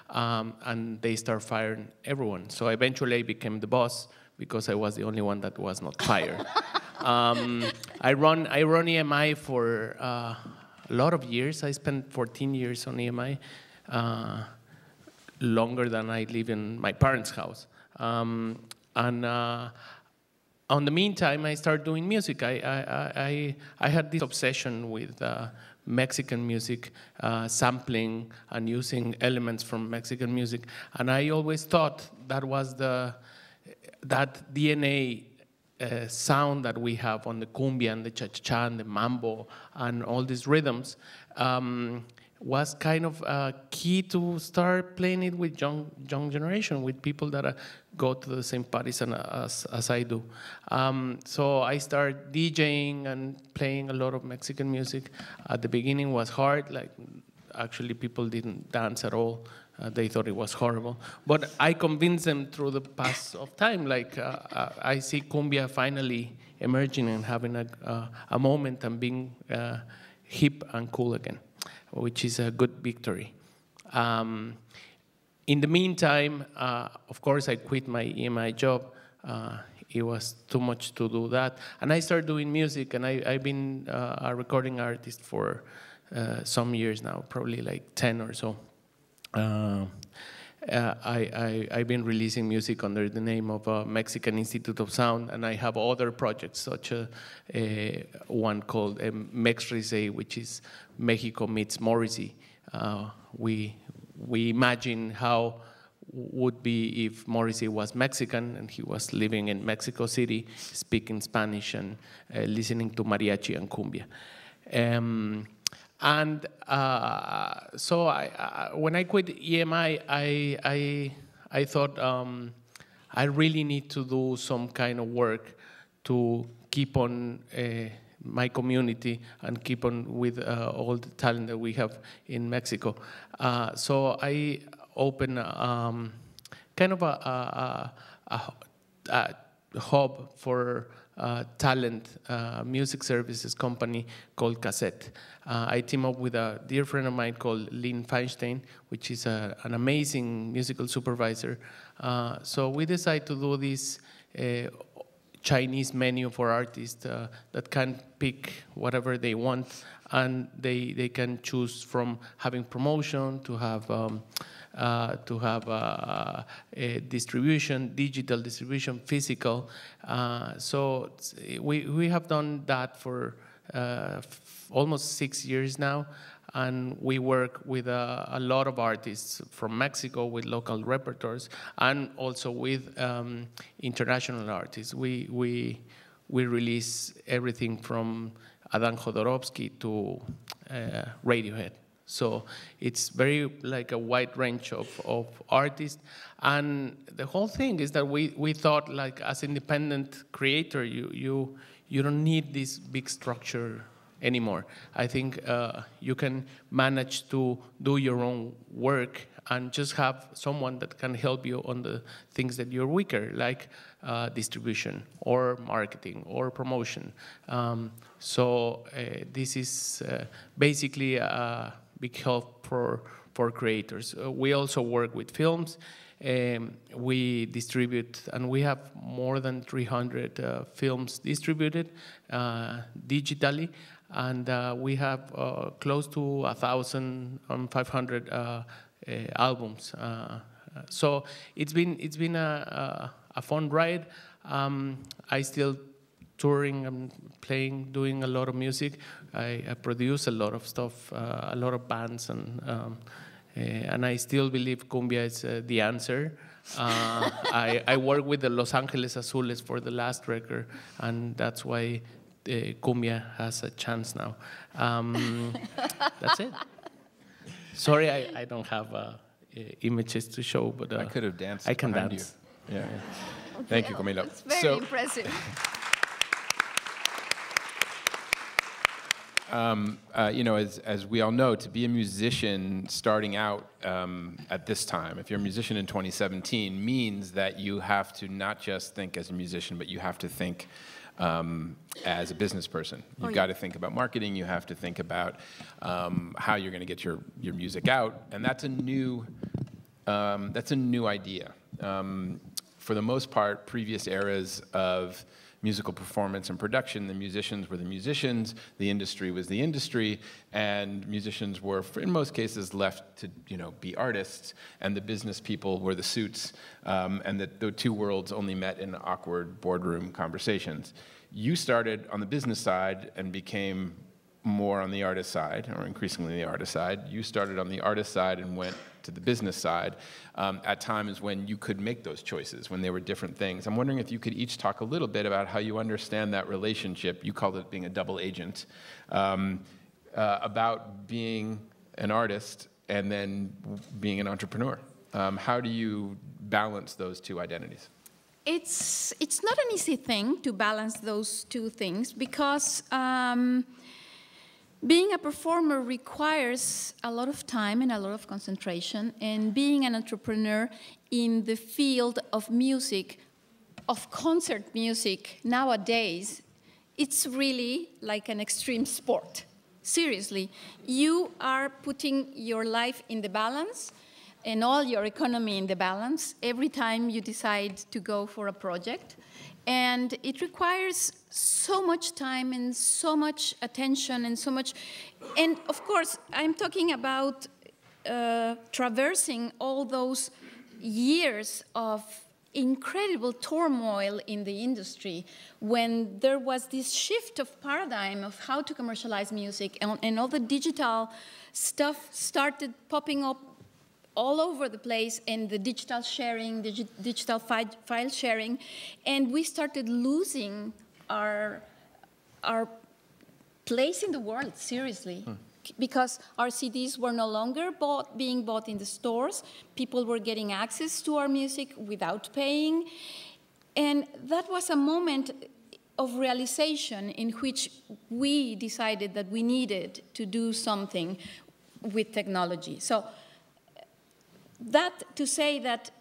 and they start firing everyone. So eventually I became the boss because I was the only one that was not fired. I run EMI for a lot of years. I spent 14 years on EMI, longer than I live in my parents' house. On the meantime, I started doing music. I had this obsession with Mexican music, sampling and using elements from Mexican music. And I always thought that was that DNA sound that we have on the cumbia and the cha-cha-cha and the mambo and all these rhythms was kind of key to start playing it with young generation, with people that go to the same parties as I do. So I started DJing and playing a lot of Mexican music. At the beginning was hard, like actually people didn't dance at all. They thought it was horrible. But I convinced them through the pass of time, like I see cumbia finally emerging and having a moment and being hip and cool again, which is a good victory. In the meantime, of course, I quit my EMI job. It was too much to do that. And I started doing music, and I've been a recording artist for some years now, probably like 10 or so. I've been releasing music under the name of Mexican Institute of Sound, and I have other projects, such as one called MXLA, which is Mexico meets Morrissey. We imagine how would be if Morrissey was Mexican and he was living in Mexico City, speaking Spanish and listening to mariachi and cumbia. So when I quit EMI, I thought I really need to do some kind of work to keep on my community and keep on with all the talent that we have in Mexico. So I opened kind of a hub for talent music services company called Cassette. I team up with a dear friend of mine called Lynn Feinstein, which is an amazing musical supervisor. So we decided to do this Chinese menu for artists that can pick whatever they want, and they can choose from having promotion to have a distribution, digital distribution, physical. So we have done that for almost 6 years now, and we work with a lot of artists from Mexico with local repertoires, and also with international artists. We release everything from Adam Jodorowsky to Radiohead. So it's very like a wide range of artists. And the whole thing is that we thought, like, as independent creator, you don't need this big structure anymore. I think you can manage to do your own work and just have someone that can help you on the things that you're weaker, like distribution or marketing or promotion. So this is basically a big help for creators. We also work with films. We distribute, and we have more than 300 films distributed digitally, and we have close to 1,500 albums. So it's been a fun ride. I still touring and playing, doing a lot of music. I produce a lot of stuff, a lot of bands, and I still believe cumbia is the answer. I work with the Los Ángeles Azules for the last record, and that's why cumbia has a chance now. That's it. Sorry, I don't have images to show, but I could have danced. I can dance. You. Yeah. Okay. Thank you, Camilo. It's very impressive. you know, as we all know, to be a musician starting out at this time, if you're a musician in 2017, means that you have to not just think as a musician, but you have to think as a business person. You've got to think about marketing. You have to think about how you're going to get your music out, and that's a new idea. For the most part, previous eras of musical performance and production, the musicians were the musicians, the industry was the industry, and musicians were, in most cases, left to, you know, be artists, and the business people were the suits, and that the two worlds only met in awkward boardroom conversations. You started on the business side and became more on the artist side, or increasingly the artist side. You started on the artist side and went to the business side at times when you could make those choices, when they were different things. I'm wondering if you could each talk a little bit about how you understand that relationship. You called it being a double agent, about being an artist and then being an entrepreneur. How do you balance those two identities? It's not an easy thing to balance those two things because being a performer requires a lot of time and a lot of concentration, and being an entrepreneur in the field of music, of concert music nowadays, it's really like an extreme sport. Seriously, you are putting your life in the balance and all your economy in the balance every time you decide to go for a project. And it requires so much time and so much attention and so much, and of course, I'm talking about traversing all those years of incredible turmoil in the industry when there was this shift of paradigm of how to commercialize music, and all the digital stuff started popping up all over the place, and the digital sharing, digital file sharing, and we started losing our place in the world, seriously, because our CDs were no longer being bought in the stores. People were getting access to our music without paying, and that was a moment of realization in which we decided that we needed to do something with technology. So that to say that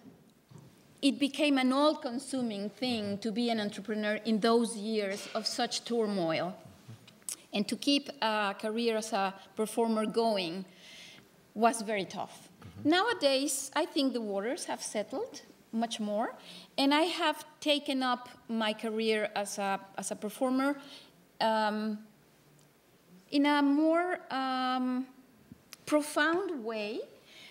it became an all-consuming thing to be an entrepreneur in those years of such turmoil, and to keep a career as a performer going was very tough. Nowadays, I think the waters have settled much more, and I have taken up my career as a performer in a more profound way,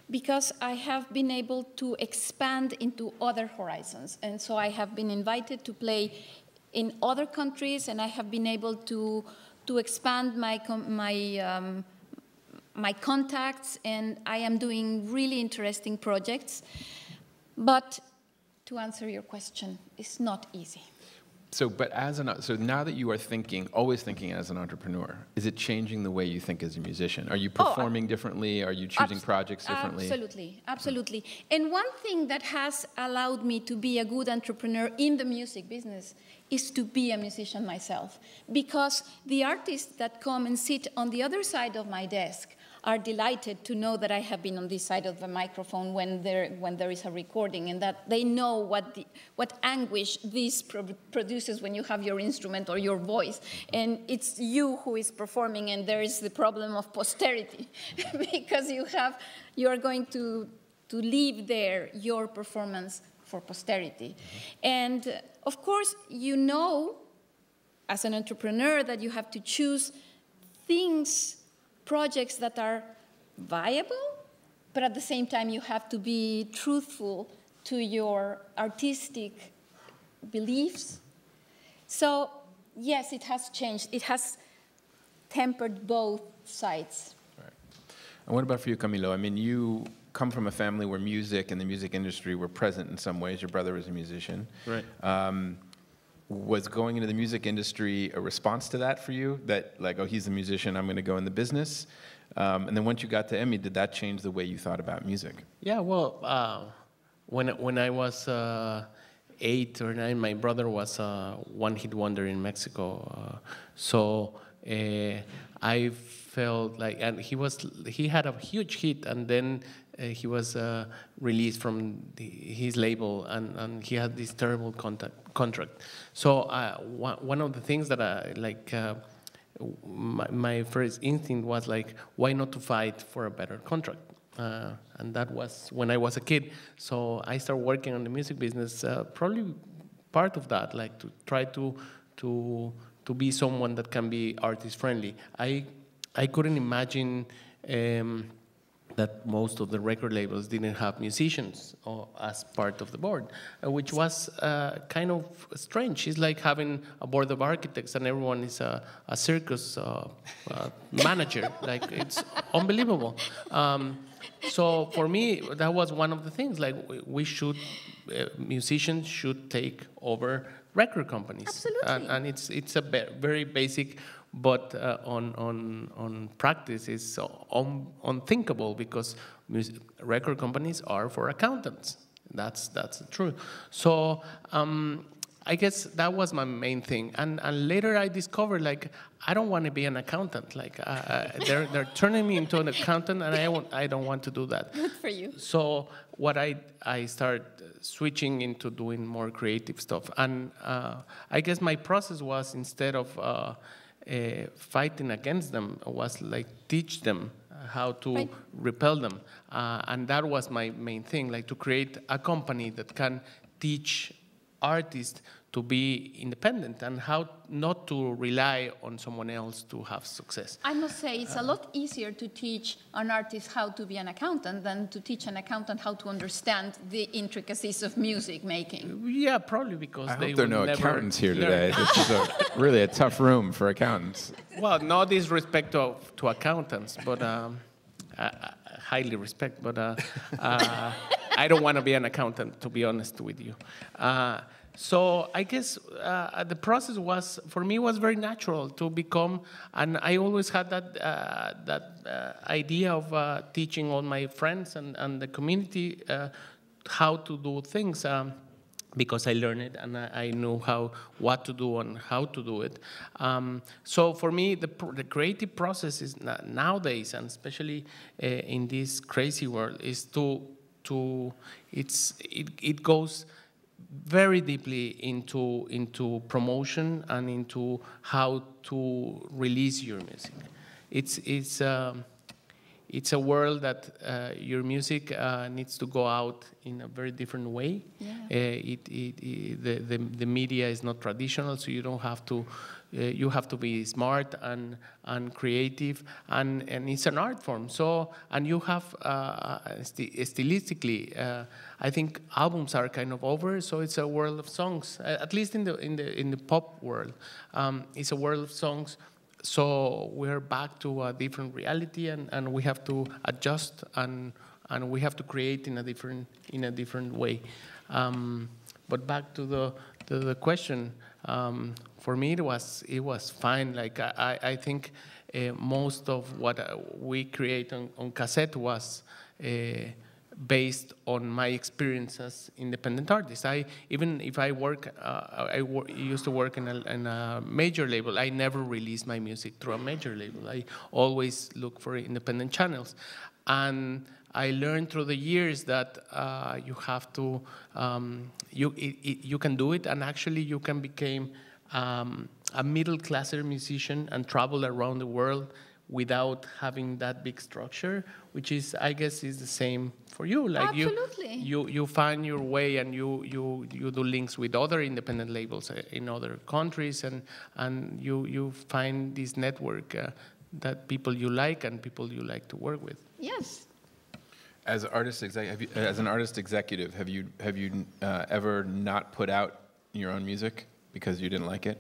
because I have been able to expand into other horizons. And so I have been invited to play in other countries, and I have been able to expand my contacts, and I am doing really interesting projects. But to answer your question, it's not easy. So, so now that you are always thinking as an entrepreneur, is it changing the way you think as a musician? Are you performing differently? Are you choosing projects differently? Absolutely, absolutely. And one thing that has allowed me to be a good entrepreneur in the music business is to be a musician myself, because the artists that come and sit on the other side of my desk are delighted to know that I have been on this side of the microphone when there is a recording, and that they know what anguish this produces when you have your instrument or your voice, and it's you who is performing, and there is the problem of posterity because you are going to leave there your performance for posterity. And of course, you know, as an entrepreneur, that you have to choose projects that are viable, but at the same time you have to be truthful to your artistic beliefs. So yes, it has changed. It has tempered both sides. Right. And what about for you, Camilo? I mean, you come from a family where music and the music industry were present in some ways. Your brother was a musician. Right. Was going into the music industry a response to that for you? That, like, oh, he's a musician, I'm going to go in the business? And then once you got to Emmy, did that change the way you thought about music? Yeah, well, when I was 8 or 9, my brother was a one-hit wonder in Mexico. So I felt like, and he had a huge hit, and then he was released from his label, and he had this terrible contract. So one of the things that I like, my first instinct was like, why not to fight for a better contract? And that was when I was a kid. So I started working on the music business, probably part of that, like to try to be someone that can be artist friendly. I couldn't imagine that most of the record labels didn't have musicians as part of the board, which was kind of strange. It's like having a board of architects and everyone is a circus manager. Like, it's unbelievable. So for me, that was one of the things. Like, musicians should take over record companies. Absolutely. And it's a very basic, but on practice is unthinkable, because record companies are for accountants. That's the truth. So I guess that was my main thing. And later I discovered, like, I don't want to be an accountant. Like, they're turning me into an accountant, and I don't want to do that. Good for you. So what I started switching into doing more creative stuff. And I guess my process was, instead of fighting against them, was like teach them how to repel them. And that was my main thing, like to create a company that can teach artists to be independent and how not to rely on someone else to have success. I must say, it's a lot easier to teach an artist how to be an accountant than to teach an accountant how to understand the intricacies of music making. Yeah, probably because I hope there are no accountants here today. This is really a tough room for accountants. Well, no disrespect to accountants, but I highly respect, but I don't want to be an accountant, to be honest with you. So I guess the process was, for me, was very natural to become, and I always had that idea of teaching all my friends and the community how to do things, because I learned it and I knew what to do and how to do it. So for me, the creative process is nowadays, and especially in this crazy world, is it goes very deeply into promotion and into how to release your music. It's a world that your music needs to go out in a very different way. Yeah. The media is not traditional, so you don't have to. You have to be smart and creative, and it's an art form. So, and you have stylistically, I think albums are kind of over. So it's a world of songs, at least in the pop world. It's a world of songs. So we're back to a different reality, and we have to adjust and we have to create in a different way. But back to the question. For me, it was fine. Like I think most of what we create on cassette was based on my experience as independent artist. Even if I used to work in a major label. I never released my music through a major label. I always look for independent channels, and I learned through the years that you have to you can do it, and actually you can become a middle-classer musician and travel around the world without having that big structure, which is, I guess, is the same for you. Like absolutely. You find your way, and you do links with other independent labels in other countries, and you find this network that people you like and people you like to work with. Yes. As an artist executive, have you ever not put out your own music because you didn't like it?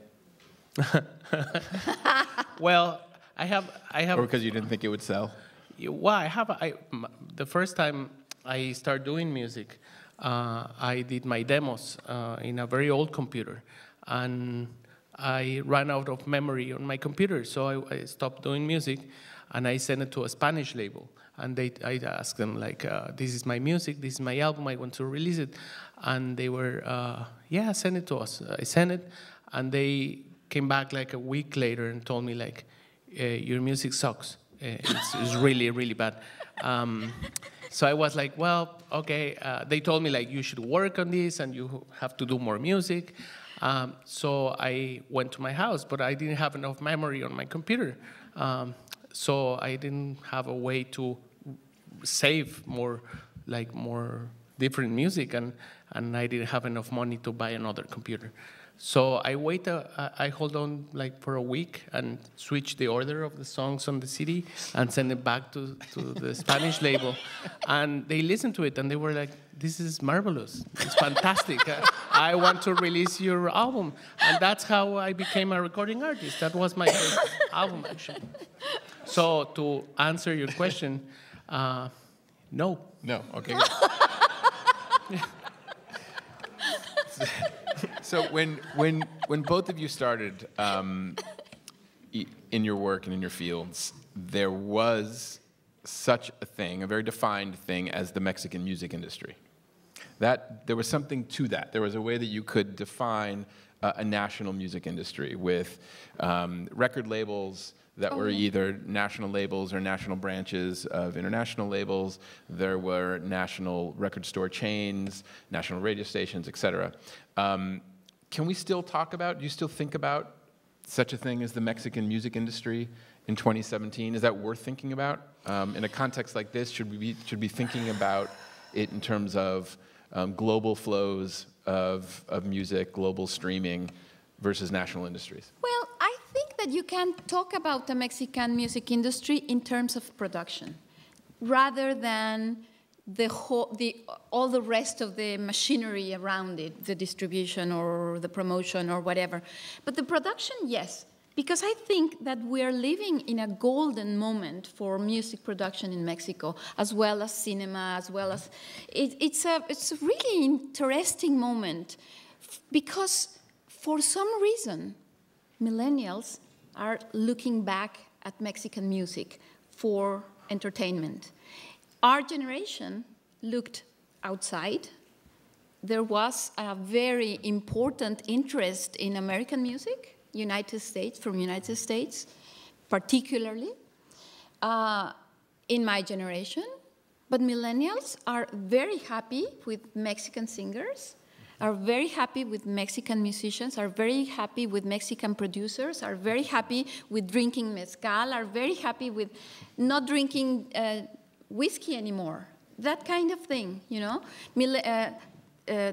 Well, I have. Or because you didn't think it would sell? Well, the first time I started doing music, I did my demos in a very old computer, and I ran out of memory on my computer, so I stopped doing music, and I sent it to a Spanish label. And I asked them, like, this is my music, this is my album, I want to release it. And they were, yeah, send it to us. I sent it, and they came back like a week later and told me like, your music sucks. It's really, really bad. So I was like, well, okay. They told me like, you should work on this and you have to do more music. So I went to my house, but I didn't have enough memory on my computer. So I didn't have a way to save more different music, and I didn't have enough money to buy another computer. So I I hold on like for a week and switch the order of the songs on the CD and send it back to the Spanish label. And they listened to it and they were like, this is marvelous, it's fantastic. I want to release your album. And that's how I became a recording artist. That was my first album, actually. So to answer your question, no. No, okay. So when both of you started in your work and in your fields, there was such a thing, a very defined thing, as the Mexican music industry. That there was something to that. There was a way that you could define a national music industry with record labels that were either national labels or national branches of international labels. There were national record store chains, national radio stations, etc. Can we still talk about, do you still think about such a thing as the Mexican music industry in 2017? Is that worth thinking about? In a context like this, should we be thinking about it in terms of global flows of music, global streaming versus national industries? Well, I think that you can talk about the Mexican music industry in terms of production, rather than all the rest of the machinery around it, the distribution or the promotion or whatever. But the production, yes, because I think that we are living in a golden moment for music production in Mexico, as well as cinema, as well as it's a really interesting moment, because for some reason millennials are looking back at Mexican music for entertainment. Our generation looked outside. There was a very important interest in American music, from United States, particularly in my generation. But millennials are very happy with Mexican singers, are very happy with Mexican musicians, are very happy with Mexican producers, are very happy with drinking mezcal, are very happy with not drinking whiskey anymore, that kind of thing, you know.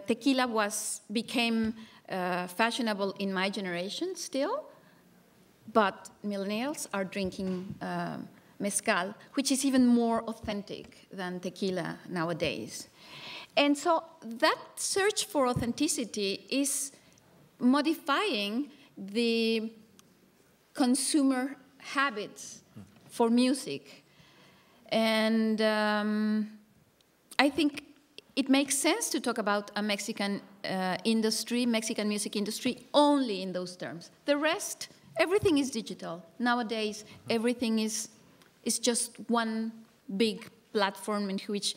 Tequila became fashionable in my generation still, but millennials are drinking mezcal, which is even more authentic than tequila nowadays. And so that search for authenticity is modifying the consumer habits for music. And I think it makes sense to talk about a Mexican Mexican music industry only in those terms. The rest, everything is digital. Nowadays, everything is just one big platform in which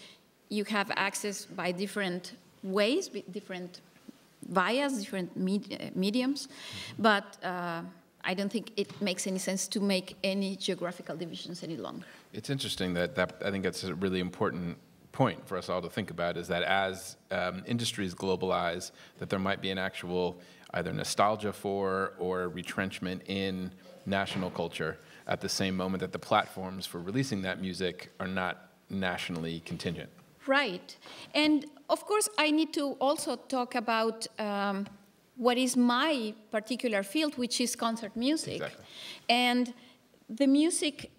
you have access by different ways, different vias, different mediums. But I don't think it makes any sense to make any geographical divisions any longer. It's interesting that I think that's a really important point for us all to think about, is that as industries globalize, that there might be an actual either nostalgia for or retrenchment in national culture at the same moment that the platforms for releasing that music are not nationally contingent. Right. And of course, I need to also talk about what is my particular field, which is concert music. Exactly. And the music,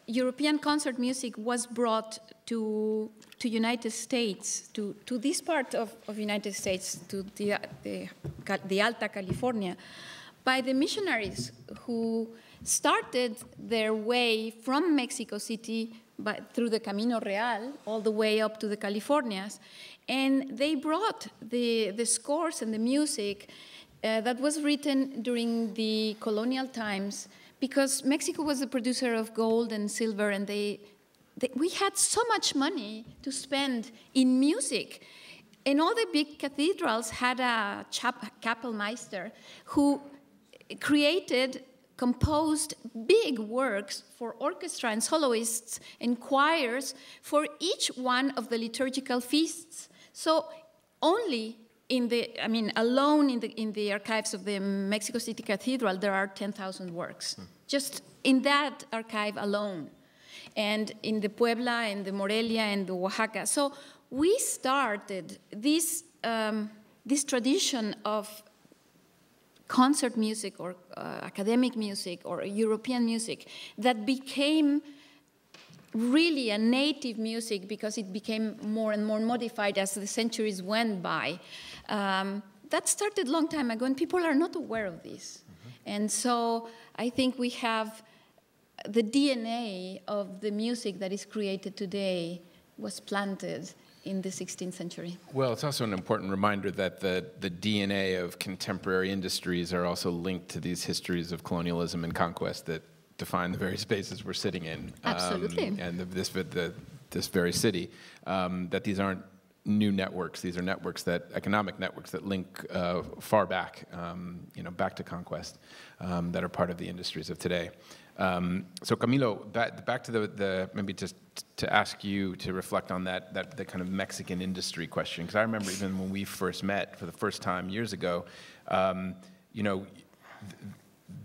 European concert music was brought to United States, to this part of United States, to the Alta California, by the missionaries who started their way from Mexico City through the Camino Real all the way up to the Californias. And they brought the scores and the music that was written during the colonial times, because Mexico was a producer of gold and silver, and we had so much money to spend in music. And all the big cathedrals had a Kapellmeister who composed big works for orchestra and soloists and choirs for each one of the liturgical feasts. So only alone in the archives of the Mexico City Cathedral, there are 10,000 works, just in that archive alone. And in the Puebla and the Morelia and the Oaxaca. So we started this tradition of concert music or academic music or European music that became really a native music because it became more and more modified as the centuries went by. That started a long time ago, and people are not aware of this. And so I think we have the DNA of the music that is created today was planted in the 16th century. Well, it's also an important reminder that the DNA of contemporary industries are also linked to these histories of colonialism and conquest that define the very spaces we're sitting in. Absolutely. And this very city, that these aren't new networks. These are networks economic networks that link far back, back to conquest, that are part of the industries of today. So Camilo, back to maybe just to ask you to reflect on the kind of Mexican industry question, because I remember even when we first met for the first time years ago,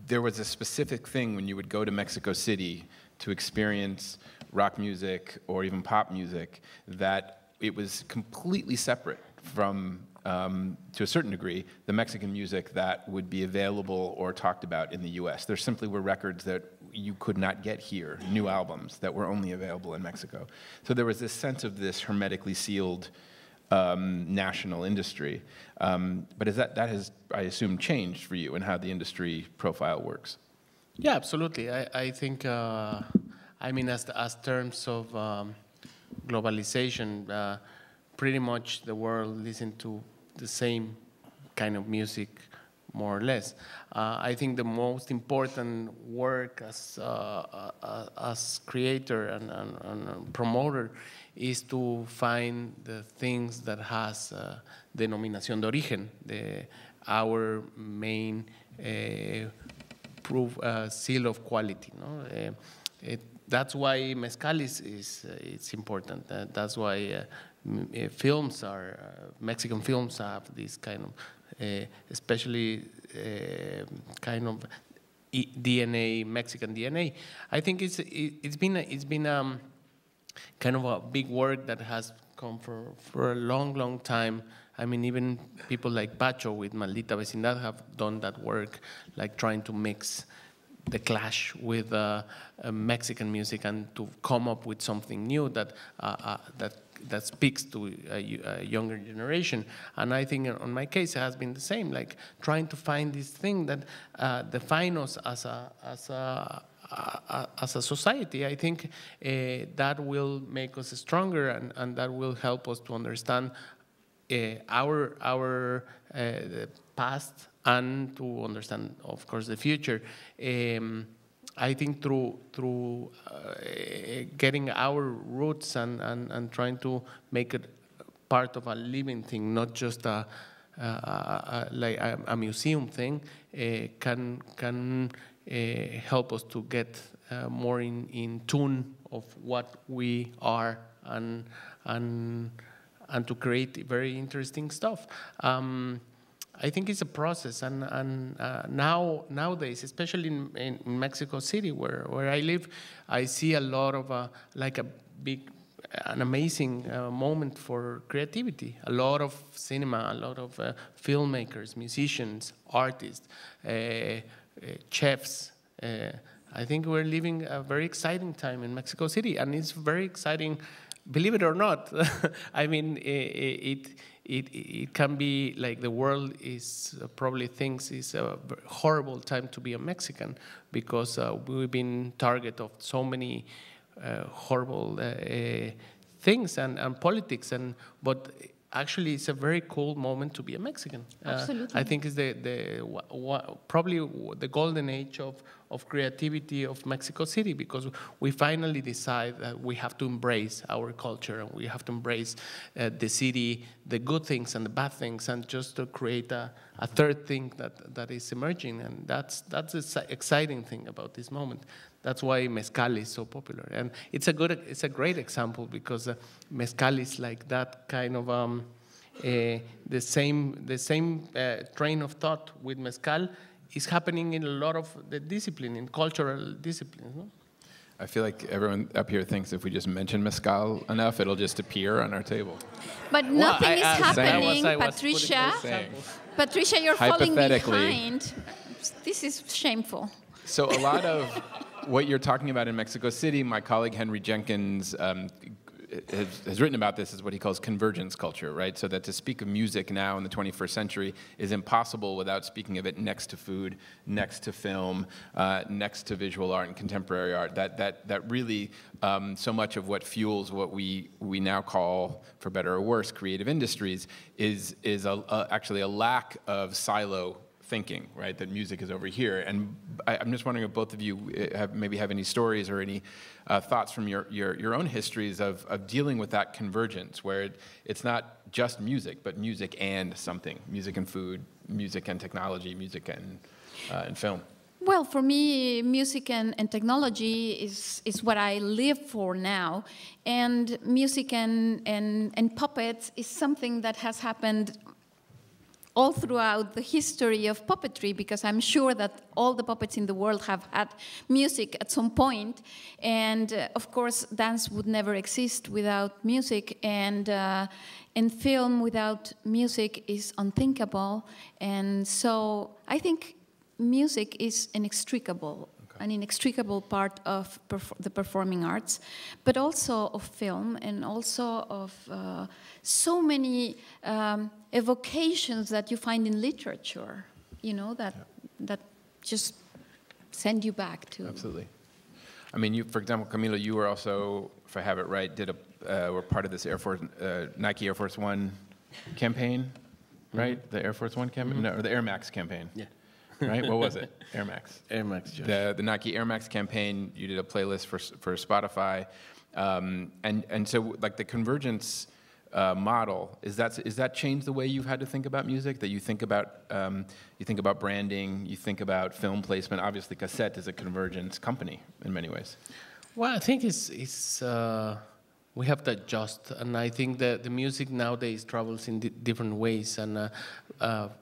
there was a specific thing when you would go to Mexico City to experience rock music or even pop music that it was completely separate from, to a certain degree, the Mexican music that would be available or talked about in the US. There simply were records that you could not get here, new albums that were only available in Mexico. So there was this sense of this hermetically sealed national industry. But that has, I assume, changed for you and how the industry profile works. Yeah, absolutely. I think, as terms of globalization, pretty much the world listens to the same kind of music, more or less. I think the most important work as creator and promoter is to find the things that has denominación de origen, our main seal of quality. No? That's why mezcal it's important. That's why films Mexican films have this kind of, especially kind of DNA, Mexican DNA. I think it's been kind of a big work that has come for a long time. I mean, even people like Pacho with Maldita Vecindad have done that work, like trying to mix the Clash with Mexican music and to come up with something new that speaks to a younger generation. And I think on my case it has been the same, like trying to find this thing that defines us as a society. I think that will make us stronger and that will help us to understand our past and to understand, of course, the future. I think through getting our roots and trying to make it part of a living thing, not just like a museum thing, can help us to get more in tune of what we are and to create very interesting stuff. I think it's a process, and nowadays, especially in Mexico City, where I live, I see a lot of an amazing moment for creativity. A lot of cinema, a lot of filmmakers, musicians, artists, chefs. I think we're living a very exciting time in Mexico City, and it's very exciting, believe it or not. I mean, it can be like the world is probably thinks it's a horrible time to be a Mexican because we've been target of so many horrible things and politics. But actually it's a very cool moment to be a Mexican. Absolutely. I think it's probably the golden age of creativity of Mexico City, because we finally decide that we have to embrace our culture and we have to embrace the city, the good things and the bad things, and just to create a third thing that is emerging. And that's the exciting thing about this moment. That's why mezcal is so popular, and it's a great example, because mezcal is like that kind of the same train of thought with mezcal is happening in a lot of the discipline, in cultural disciplines. No? I feel like everyone up here thinks if we just mention mezcal enough, it'll just appear on our table. But nothing is happening, Patricia. Patricia, you're falling behind. This is shameful. So a lot of what you're talking about in Mexico City, my colleague Henry Jenkins has written about this, is what he calls convergence culture, right? So that to speak of music now in the 21st century is impossible without speaking of it next to food, next to film, next to visual art and contemporary art. That really, so much of what fuels what we now call, for better or worse, creative industries is actually a lack of silo thinking, right? That music is over here. And I'm just wondering if both of you maybe have any stories or any thoughts from your own histories of dealing with that convergence, where it's not just music, but music and something, music and food, music and technology, music and film. Well, for me, music and technology is what I live for now. And music and puppets is something that has happened all throughout the history of puppetry, because I'm sure that all the puppets in the world have had music at some point. And of course, dance would never exist without music, and film without music is unthinkable. And so I think music is inextricable part of the performing arts, but also of film, and also of so many evocations that you find in literature, you know, that just send you back to. Absolutely. I mean, for example, Camilo, you were also, if I have it right, were part of this Nike Air Force One campaign, right? The Air Force One campaign? No, or the Air Max campaign. Yeah. Right? What was it? Air Max. Air Max, Josh. The Nike Air Max campaign, you did a playlist for Spotify. And so, like, the convergence model, is that changed the way you've had to think about music? That you think about branding, you think about film placement. Obviously, cassette is a convergence company in many ways. Well, I think we have to adjust, and I think that the music nowadays travels in different ways, and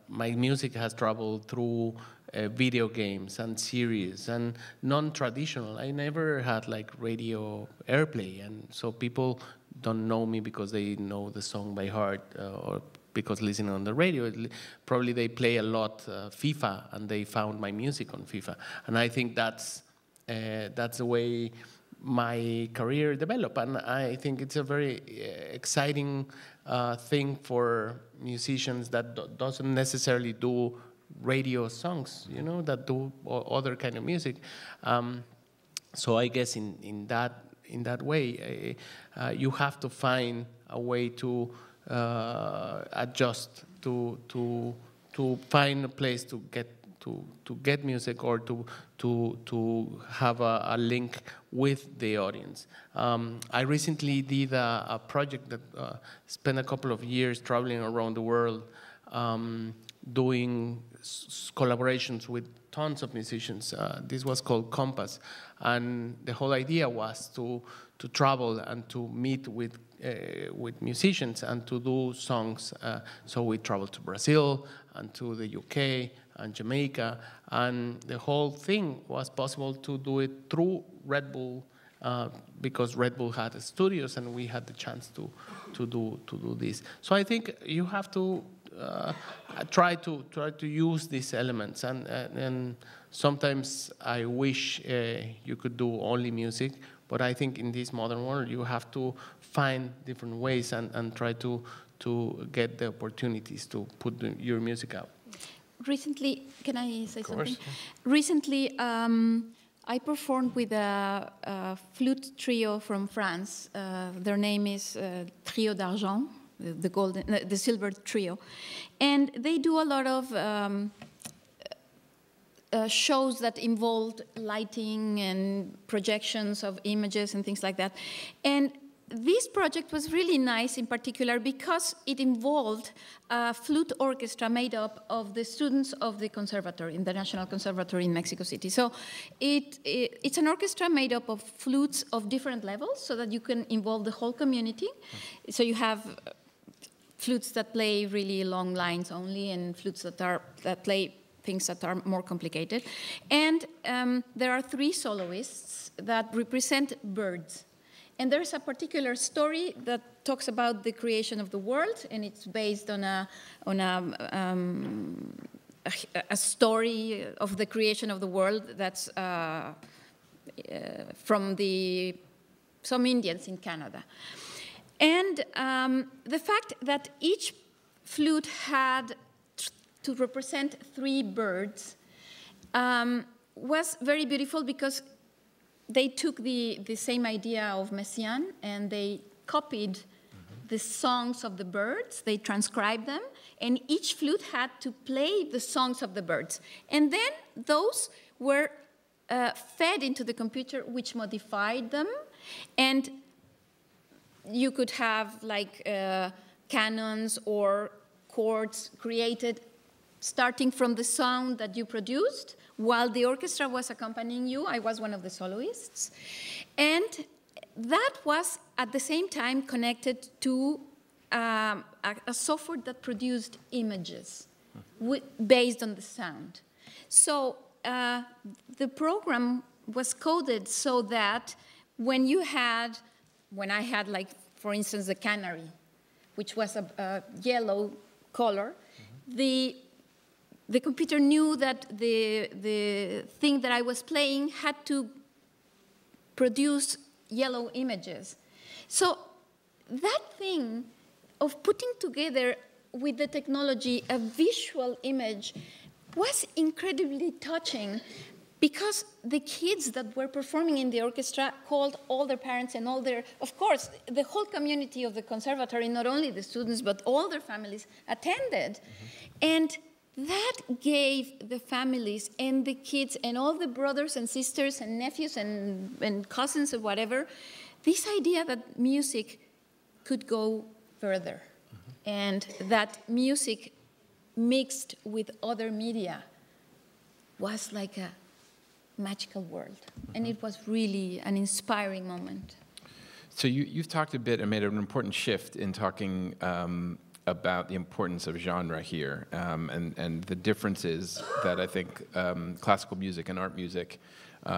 my music has traveled through video games and series and non-traditional. I never had like radio airplay, and so people don't know me because they know the song by heart or because listening on the radio. Probably they play a lot FIFA, and they found my music on FIFA, and I think that's the way my career developed, and I think it's a very exciting thing for musicians that doesn't necessarily do radio songs, you know, that do other kind of music. So I guess in that way, you have to find a way to adjust, to find a place to get music, or to have a link with the audience. I recently did a project that spent a couple of years traveling around the world, doing collaborations with tons of musicians. This was called Compass, and the whole idea was to travel and to meet with musicians and to do songs. So we traveled to Brazil and to the UK and Jamaica, and the whole thing was possible to do it through Red Bull, because Red Bull had studios, and we had the chance to do this. So I think you have to try to use these elements, and sometimes I wish you could do only music, but I think in this modern world you have to find different ways and try to get the opportunities to put your music out. Recently, can I say something? Course. Recently, I performed with a flute trio from France. Their name is Trio d'Argent, the silver trio. And they do a lot of shows that involved lighting and projections of images and things like that. And this project was really nice in particular because it involved a flute orchestra made up of the students of the conservatory, in the National Conservatory in Mexico City. So it's an orchestra made up of flutes of different levels so that you can involve the whole community. So you have flutes that play really long lines only and flutes that play things that are more complicated. And there are 3 soloists that represent birds. And there's a particular story that talks about the creation of the world, and it's based on a story of the creation of the world that's from some Indians in Canada. And the fact that each flute had to represent 3 birds was very beautiful because they took the same idea of Messiaen and they copied the songs of the birds, they transcribed them, and each flute had to play the songs of the birds. And then those were fed into the computer, which modified them. And you could have like canons or chords created starting from the sound that you produced. While the orchestra was accompanying you, I was one of the soloists. And that was, at the same time, connected to a software that produced images based on the sound. So the program was coded so that when I had, like, for instance, the canary, which was a yellow color, the computer knew that the thing that I was playing had to produce yellow images. So that thing of putting together with the technology a visual image was incredibly touching because the kids that were performing in the orchestra called all their parents and of course, the whole community of the conservatory, not only the students, but all their families attended. And that gave the families and the kids and all the brothers and sisters and nephews and cousins or whatever, this idea that music could go further and that music mixed with other media was like a magical world. And it was really an inspiring moment. So you've talked a bit and made an important shift in talking about the importance of genre here and the differences that I think classical music and art music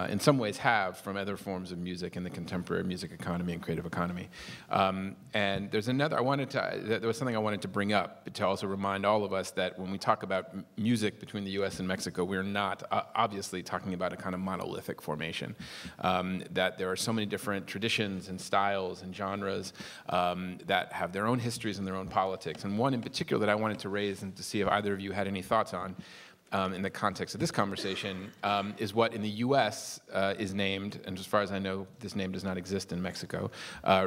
in some ways have from other forms of music in the contemporary music economy and creative economy. And there's another, there was something I wanted to bring up to also remind all of us that when we talk about music between the US and Mexico, we're not obviously talking about a kind of monolithic formation. That there are so many different traditions and styles and genres that have their own histories and their own politics. And one in particular that I wanted to raise and to see if either of you had any thoughts on in the context of this conversation, is what in the US is named, and as far as I know, this name does not exist in Mexico,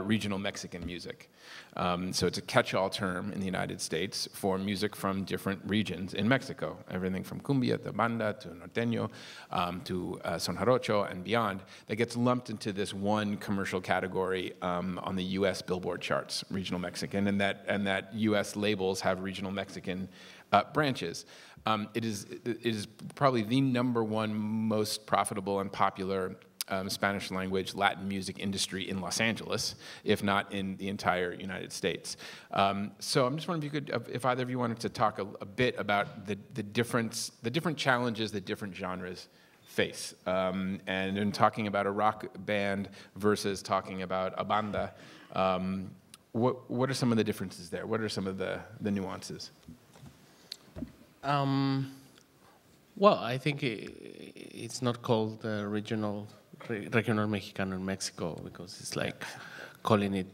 regional Mexican music. So it's a catch-all term in the United States for music from different regions in Mexico, everything from cumbia to banda to norteño to son jarocho and beyond, that gets lumped into this one commercial category on the US Billboard charts, regional Mexican, and that US labels have regional Mexican branches. It is probably the #1 most profitable and popular Spanish language Latin music industry in Los Angeles, if not in the entire United States. So I'm just wondering if either of you wanted to talk a bit about the different challenges that different genres face. And in talking about a rock band versus talking about a banda, what are some of the differences there? What are some of the nuances? Well, I think it's not called regional Mexicano in Mexico because it's like calling it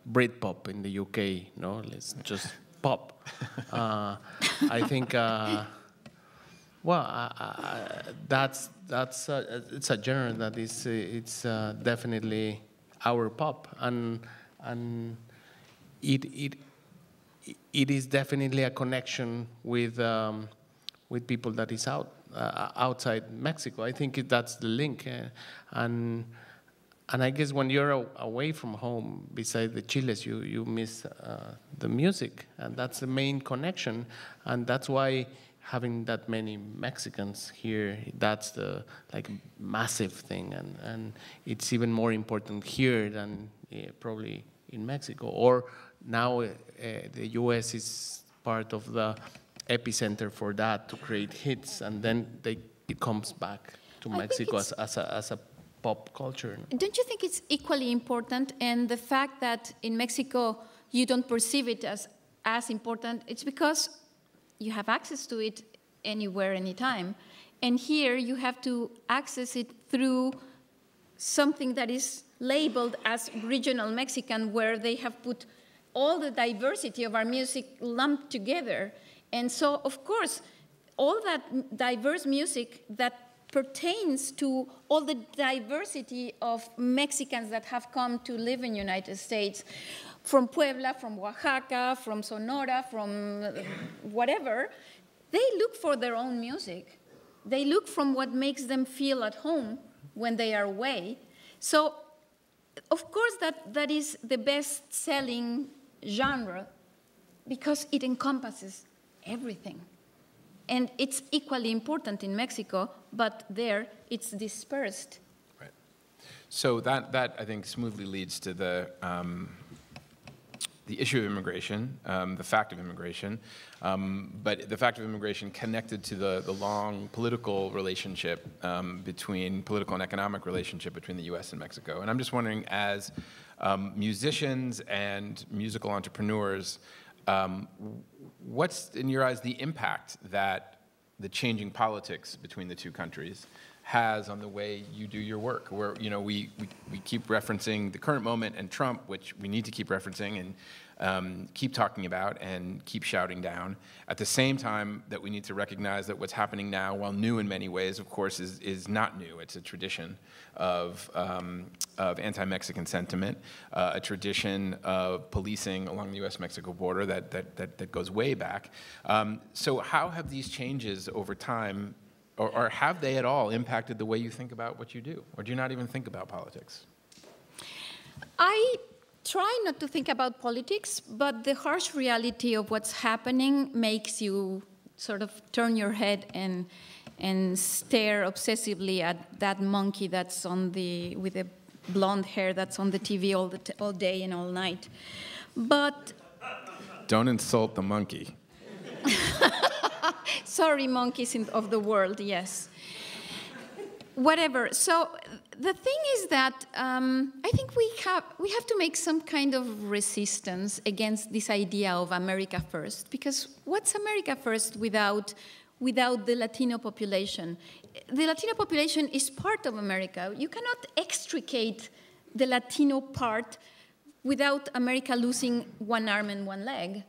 Britpop in the UK. No, let's just pop. I think that's it's a genre that is it's definitely our pop, and it is definitely a connection with people that is outside Mexico. I think that's the link, and I guess when you're away from home, beside the chiles, you miss the music, and that's the main connection, and that's why having that many Mexicans here, that's the massive thing, and it's even more important here than probably in Mexico. Or now the U.S. is part of the epicenter for that, to create hits, and then it comes back to Mexico as a pop culture. Don't you think it's equally important? And the fact that in Mexico you don't perceive it as important, it's because you have access to it anywhere, anytime. And here you have to access it through something that is labeled as regional Mexican, where they have put all the diversity of our music lumped together. And so, of course, all that diverse music that pertains to all the diversity of Mexicans that have come to live in the United States, from Puebla, from Oaxaca, from Sonora, from whatever, they look for their own music. They look from what makes them feel at home when they are away. So, of course, that is the best-selling genre because it encompasses everything. And it's equally important in Mexico, but there it's dispersed. Right. So that I think smoothly leads to the issue of immigration, the fact of immigration, but the fact of immigration connected to the long political relationship political and economic relationship between the U.S. and Mexico. And I'm just wondering, as musicians and musical entrepreneurs, what's, in your eyes, the impact that the changing politics between the two countries has on the way you do your work? Where, we keep referencing the current moment and Trump, which we need to keep referencing and keep talking about and keep shouting down. At the same time that we need to recognize that what's happening now, while new in many ways, of course, is not new. It's a tradition of anti-Mexican sentiment, a tradition of policing along the U.S.-Mexico border that goes way back. So how have these changes over time, or have they at all impacted the way you think about what you do? Or do you not even think about politics? I try not to think about politics, but the harsh reality of what's happening makes you sort of turn your head and stare obsessively at that monkey that's with the blonde hair that's on the TV all day and all night. But don't insult the monkey. Sorry, monkeys of the world, yes. Whatever. So the thing is that I think we have to make some kind of resistance against this idea of America first, because what's America first without the Latino population? The Latino population is part of America. You cannot extricate the Latino part without America losing one arm and one leg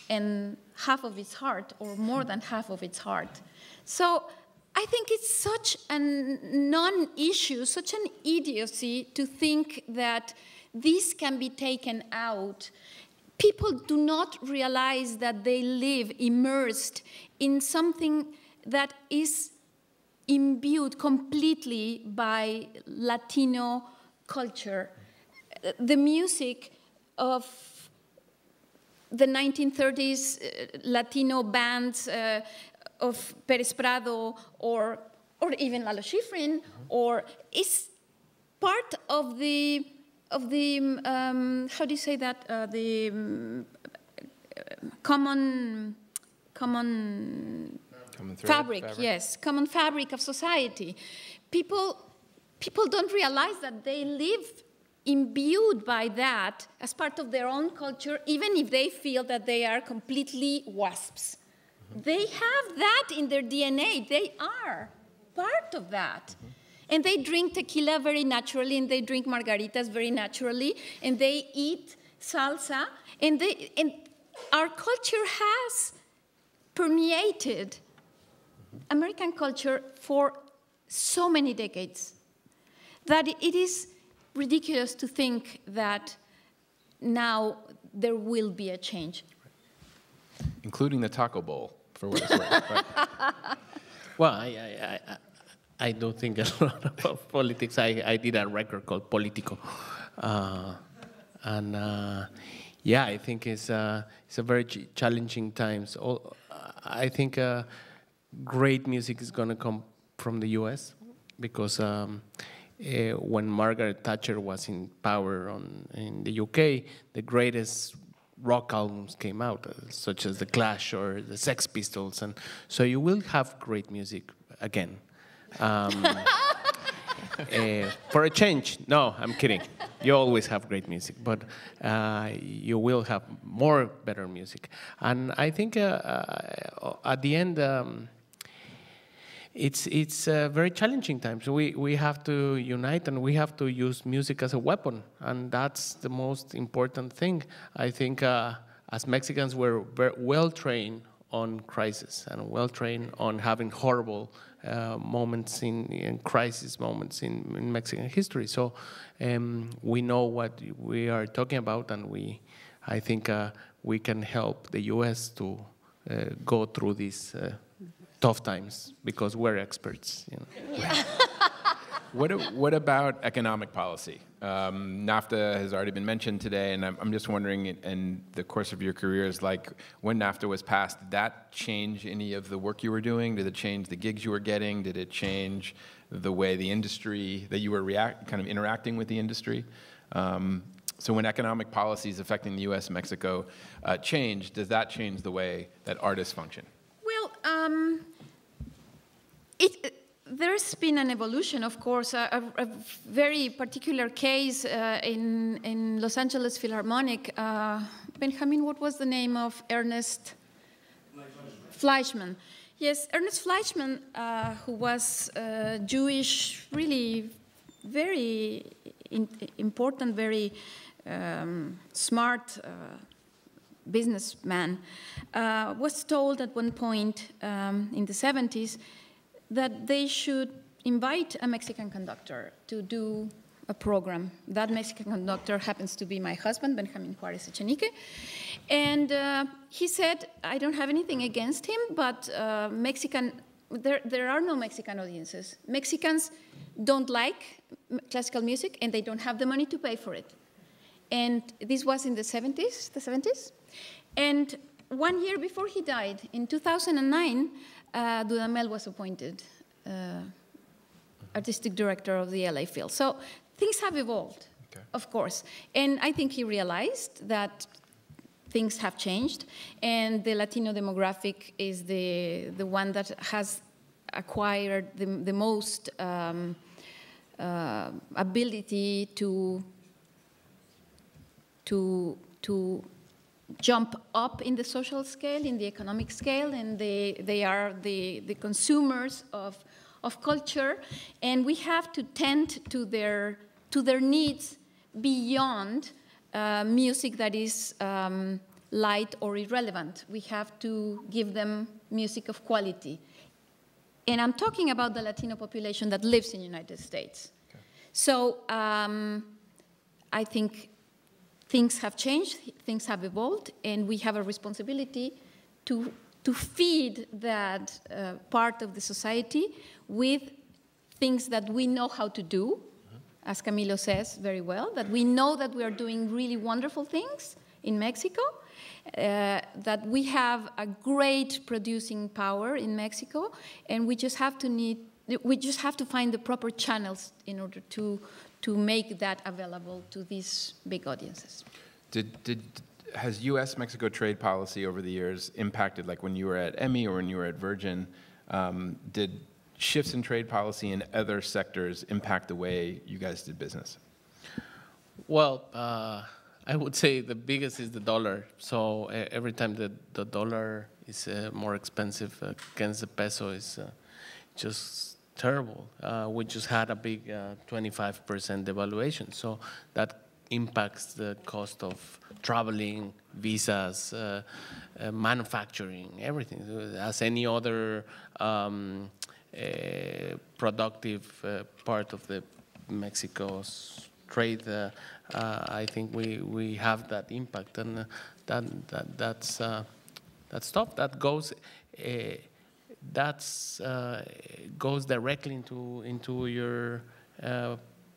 and half of its heart, or more than half of its heart. So I think it's such a non-issue, such an idiocy to think that this can be taken out. People do not realize that they live immersed in something that is imbued completely by Latino culture. The music of the 1930s Latino bands of Pérez Prado or even Lalo Schifrin, or is part of the how do you say that, the common fabric, yes, common fabric of society. People don't realize that they live imbued by that as part of their own culture, even if they feel that they are completely WASPs. Mm-hmm. They have that in their DNA. They are part of that. Mm-hmm. And they drink tequila very naturally, and they drink margaritas very naturally, and they eat salsa, and our culture has permeated American culture for so many decades that it is ridiculous to think that now there will be a change. including the taco bowl, for what it's worth. Right? Well, I don't think a lot about politics. I did a record called Politico. Yeah, I think it's a very challenging times. I think great music is going to come from the U.S. because when Margaret Thatcher was in power in the UK, the greatest rock albums came out, such as The Clash or the Sex Pistols, and so you will have great music again. For a change, no, I'm kidding. You always have great music, but you will have more better music. And I think at the end, it's very challenging times. We have to unite and we have to use music as a weapon, and that's the most important thing. I think as Mexicans, we're very well trained on crisis and well trained on having horrible moments in crisis moments in Mexican history. So we know what we are talking about, and I think we can help the U.S. to go through these tough times because we're experts. You know. Yeah. What about economic policy? NAFTA has already been mentioned today, and I'm just wondering, in the course of your careers, like when NAFTA was passed, did that change any of the work you were doing? Did it change the gigs you were getting? Did it change the way the industry, that you were kind of interacting with the industry? So when economic policies affecting the U.S. and Mexico change, does that change the way that artists function? Well, there's been an evolution, of course. A very particular case in Los Angeles Philharmonic. Benjamin, what was the name of Ernest? Fleischmann. Yes, Ernest Fleischmann, who was Jewish, really very important, very smart businessman, was told at one point in the 70s that they should invite a Mexican conductor to do a program. That Mexican conductor happens to be my husband, Benjamin Juarez Echenique. And he said, I don't have anything against him, but there are no Mexican audiences. Mexicans don't like classical music, and they don't have the money to pay for it. And this was in the 70s. And 1 year before he died, in 2009, Dudamel was appointed artistic director of the LA Phil. So things have evolved, okay, of course. And I think he realized that things have changed, and the Latino demographic is the one that has acquired the most ability to jump up in the social scale, in the economic scale, and they are the consumers of culture, and we have to tend to their needs beyond music that is light or irrelevant. We have to give them music of quality. And I'm talking about the Latino population that lives in the United States. Okay. So I think things have changed, things have evolved, and we have a responsibility to feed that part of the society with things that we know how to do, as Camilo says very well, that we know that we are doing really wonderful things in Mexico, that we have a great producing power in Mexico, and we just have to find the proper channels in order to make that available to these big audiences. Has U.S.-Mexico trade policy over the years impacted, like when you were at Emmy or when you were at Virgin, did shifts in trade policy in other sectors impact the way you guys did business? Well, I would say the biggest is the dollar. So every time the dollar is more expensive against the peso is just terrible. We just had a big 25% devaluation. So that impacts the cost of traveling, visas, manufacturing, everything. As any other productive part of the Mexico's trade, I think we have that impact, and that's stuff that goes goes directly into your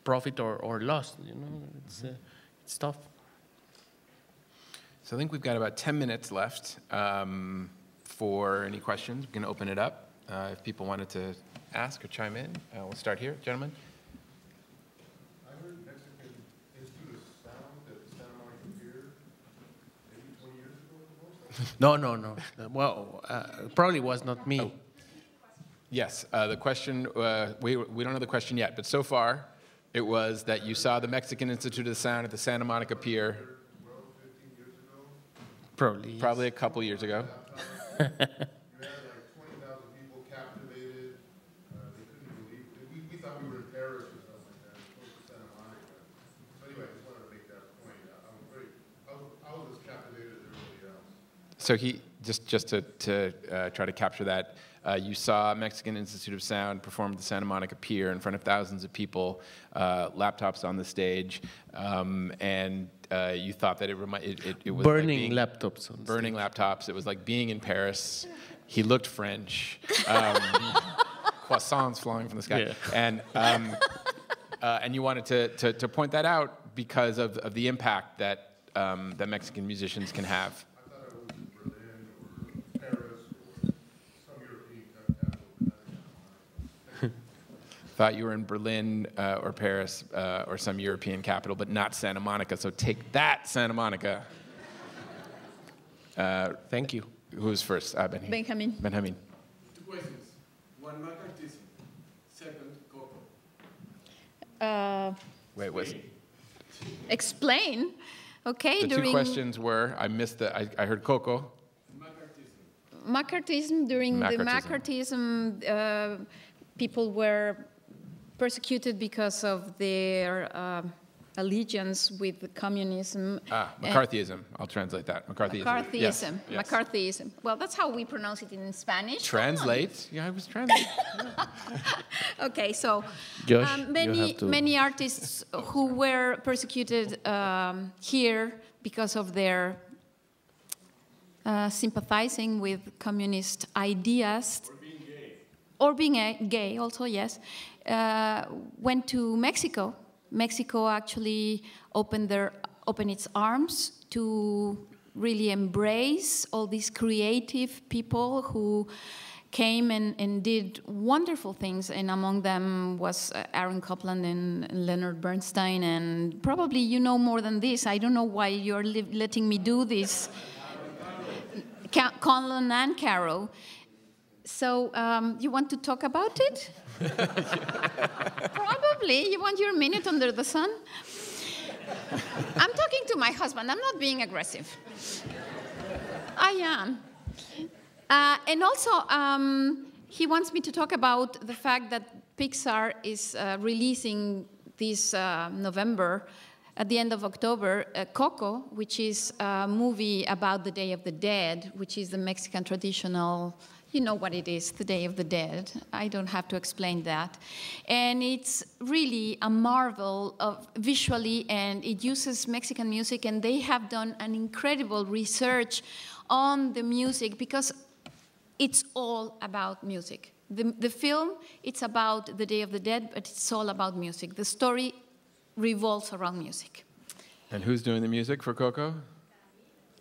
profit or loss. You know, it's tough. So I think we've got about 10 minutes left for any questions. We can open it up if people wanted to ask or chime in. We'll start here, gentlemen. I heard Mexican Institute of Sound at the Santa Monica Pier maybe 20 years ago. No. Well, probably was not me. Oh. Yes, the question, we don't know the question yet, but so far it was that you saw the Mexican Institute of Sound at the Santa Monica Pier. 15 years ago. Probably a couple years ago. You had like 20,000 people captivated. They couldn't believe it. We thought we were in Paris or something like that, close to Santa Monica. So anyway, I just wanted to make that point. I was as captivated as everybody else. So just to try to capture that, you saw Mexican Institute of Sound perform at the Santa Monica Pier in front of thousands of people, laptops on the stage, and you thought that it was burning like laptops. Burning laptops. It was like being in Paris. He looked French. Croissants flying from the sky, yeah. And you wanted to point that out because of the impact that that Mexican musicians can have. Thought you were in Berlin or Paris or some European capital, but not Santa Monica. So take that, Santa Monica. Thank you. Who's first? Benjamin. Benjamin. 2 questions. One, McCarthyism. Second, Coco. Wait, what's Explain. Okay. the two questions were, I missed I heard Coco. McCarthyism. During the McCarthyism, people were persecuted because of their allegiance with communism. McCarthyism. I'll translate that. McCarthyism. McCarthyism. Yes. McCarthyism. Well, that's how we pronounce it in Spanish. Translate. Yeah, I was translating. Okay, so Josh, many artists who were persecuted here because of their sympathizing with communist ideas. Or being gay also, yes, went to Mexico. Mexico actually opened its arms to really embrace all these creative people who came and did wonderful things, and among them was Aaron Copland and Leonard Bernstein, and probably you know more than this. I don't know why you're letting me do this. Conlon and Caro. So you want to talk about it? Probably. You want your minute under the sun? I'm talking to my husband. I'm not being aggressive. I am. And also, he wants me to talk about the fact that Pixar is releasing this November, at the end of October, Coco, which is a movie about the Day of the Dead, which is the Mexican traditional. You know what it is, the Day of the Dead. I don't have to explain that. And it's really a marvel visually, and it uses Mexican music, and they have done an incredible research on the music because it's all about music. The film, it's about the Day of the Dead, but it's all about music. The story revolves around music. And who's doing the music for Coco?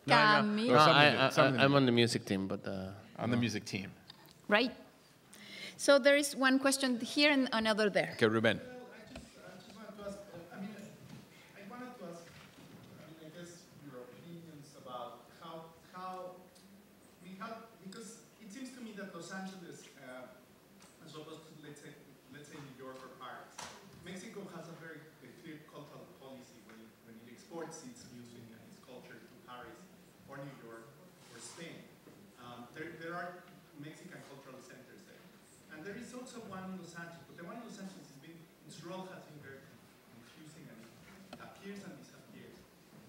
Camilo. I'm on the music team, but... on the music team. Right. So there is one question here and another there. Okay, Ruben. I just wanted to ask, I wanted to ask, I guess, your opinions about how because it seems to me that Los Angeles, as opposed to, let's say New York or Paris, Mexico has a very clear cultural policy when it exports its music and its culture to Paris or New York or Spain. There are Mexican cultural centers there. And there is also one in Los Angeles, but the one in Los Angeles its role has been very confusing, and it appears and disappears.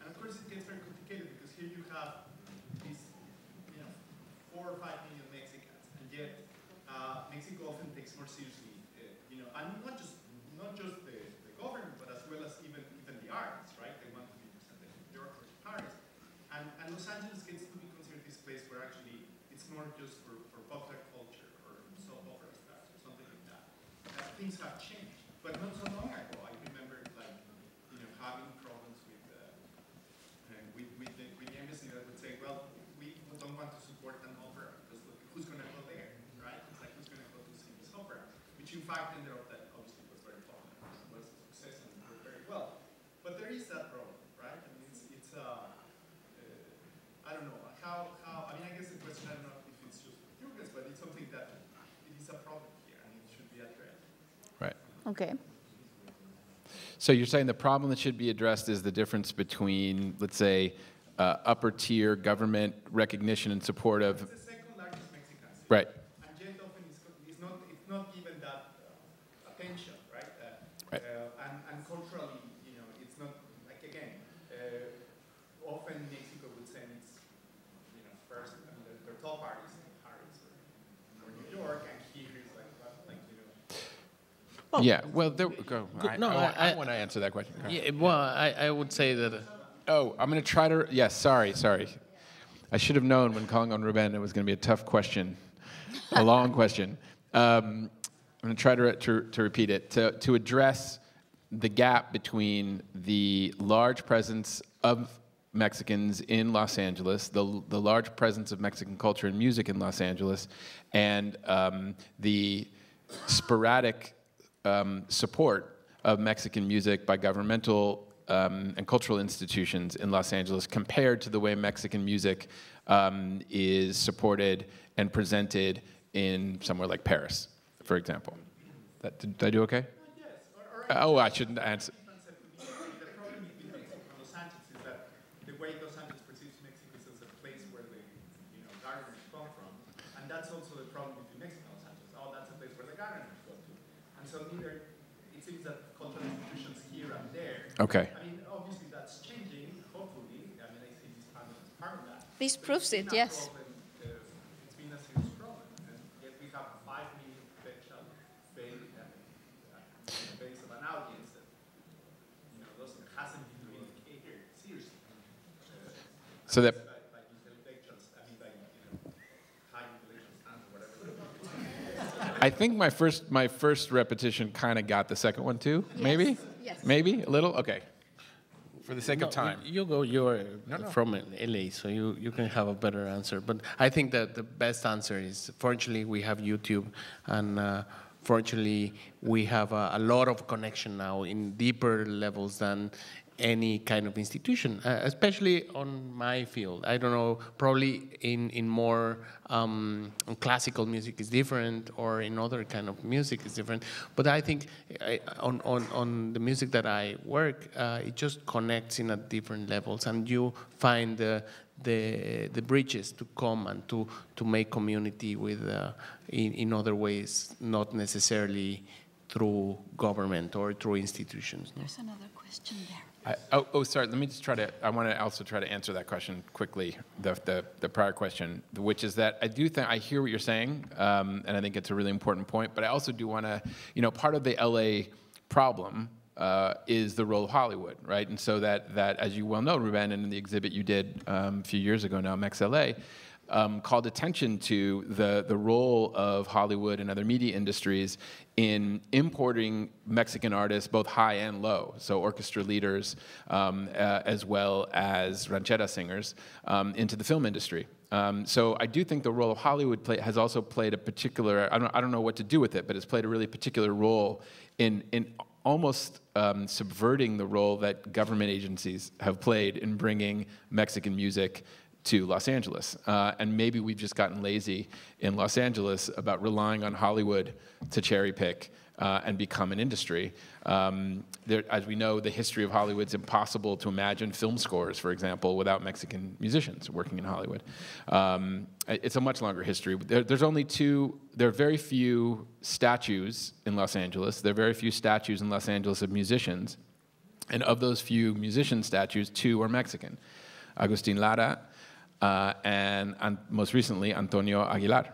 And of course it gets very complicated because here you have these 4 or 5 million Mexicans, and yet Mexico often takes more seriously, and not just the government, but as well as even the arts, right? They want to be presented in New York or Paris. And Los Angeles gets to be considered this place where actually but not so long ago, I remember like, having problems with the embassy that would say, well, we don't want to support an opera because look, who's going to go there, right? It's like, who's going to go to see this opera? Which in fact ended up that obviously was very popular, was a success and worked very well. But there is that problem, right? I mean, it's I don't know, I mean, I guess the question, I don't know if it's just curious, but it's something that it is a problem here and it should be addressed. Right. Okay. So you're saying the problem that should be addressed is the difference between, let's say, upper tier government recognition and support of. It's the second largest Mexican city. Right. And yet often it's not given that attention, right? Right. And culturally, it's not, like again, often Mexico would send its, first, I mean, their top artists in Paris or New York, and here is like, Oh. Yeah, well, there, go. I want to answer that question. Yeah, well, I would say that. Oh, I'm going to try to. Yes, sorry. I should have known when calling on Ruben it was going to be a tough question, a long question. I'm going to try to repeat it. To address the gap between the large presence of Mexicans in Los Angeles, the large presence of Mexican culture and music in Los Angeles, and the sporadic support of Mexican music by governmental and cultural institutions in Los Angeles compared to the way Mexican music is supported and presented in somewhere like Paris, for example. Did I do okay? yes. Oh, I shouldn't answer. The problem with Mexico and Los Angeles is that the way Los Angeles perceives Mexico is as a place where the gardeners come from, and that's also the problem between Mexico and Los Angeles. Oh, that's a place where the gardeners go to. And so neither, it seems that cultural institutions here and there. Okay. I mean, obviously that's changing, hopefully. I mean, I think this panel is part of that. This But proves it's it, been a yes. problem, it's been a serious problem, and yet we have 5 million potential base of an audience that hasn't been really catered seriously. So that. By intellectuals, I mean, by high intellectual stands or whatever. I think my first repetition kind of got the second one too. Yes. Maybe. Yes. Maybe a little. Okay. For the sake of No, time. You're from LA, so you can have a better answer. But I think that the best answer is, fortunately, we have YouTube, and fortunately, we have a lot of connection now in deeper levels than any kind of institution, especially on my field. I don't know, probably in more classical music is different, or in other kind of music is different. But I think on the music that I work, it just connects in at different levels, and you find the bridges to come and to make community with in other ways, not necessarily through government or through institutions. No? There's another question there. Sorry. Let me just I want to also try to answer that question quickly, the prior question, which is that I hear what you're saying, and I think it's a really important point, but I also do want to, part of the LA problem is the role of Hollywood, right? And so that as you well know, Ruben, and in the exhibit you did a few years ago now, MXLA, called attention to the role of Hollywood and other media industries in importing Mexican artists, both high and low, so orchestra leaders as well as ranchera singers, into the film industry. So I do think the role of Hollywood has also played a particular, I don't know what to do with it, but it's played a really particular role in almost subverting the role that government agencies have played in bringing Mexican music to Los Angeles. And maybe we've just gotten lazy in Los Angeles about relying on Hollywood to cherry pick and become an industry. As we know, the history of Hollywood's impossible to imagine film scores, for example, without Mexican musicians working in Hollywood. It's a much longer history. There are very few statues in Los Angeles. There are very few statues in Los Angeles of musicians. And of those few musician statues, 2 are Mexican. Agustin Lara, and most recently, Antonio Aguilar.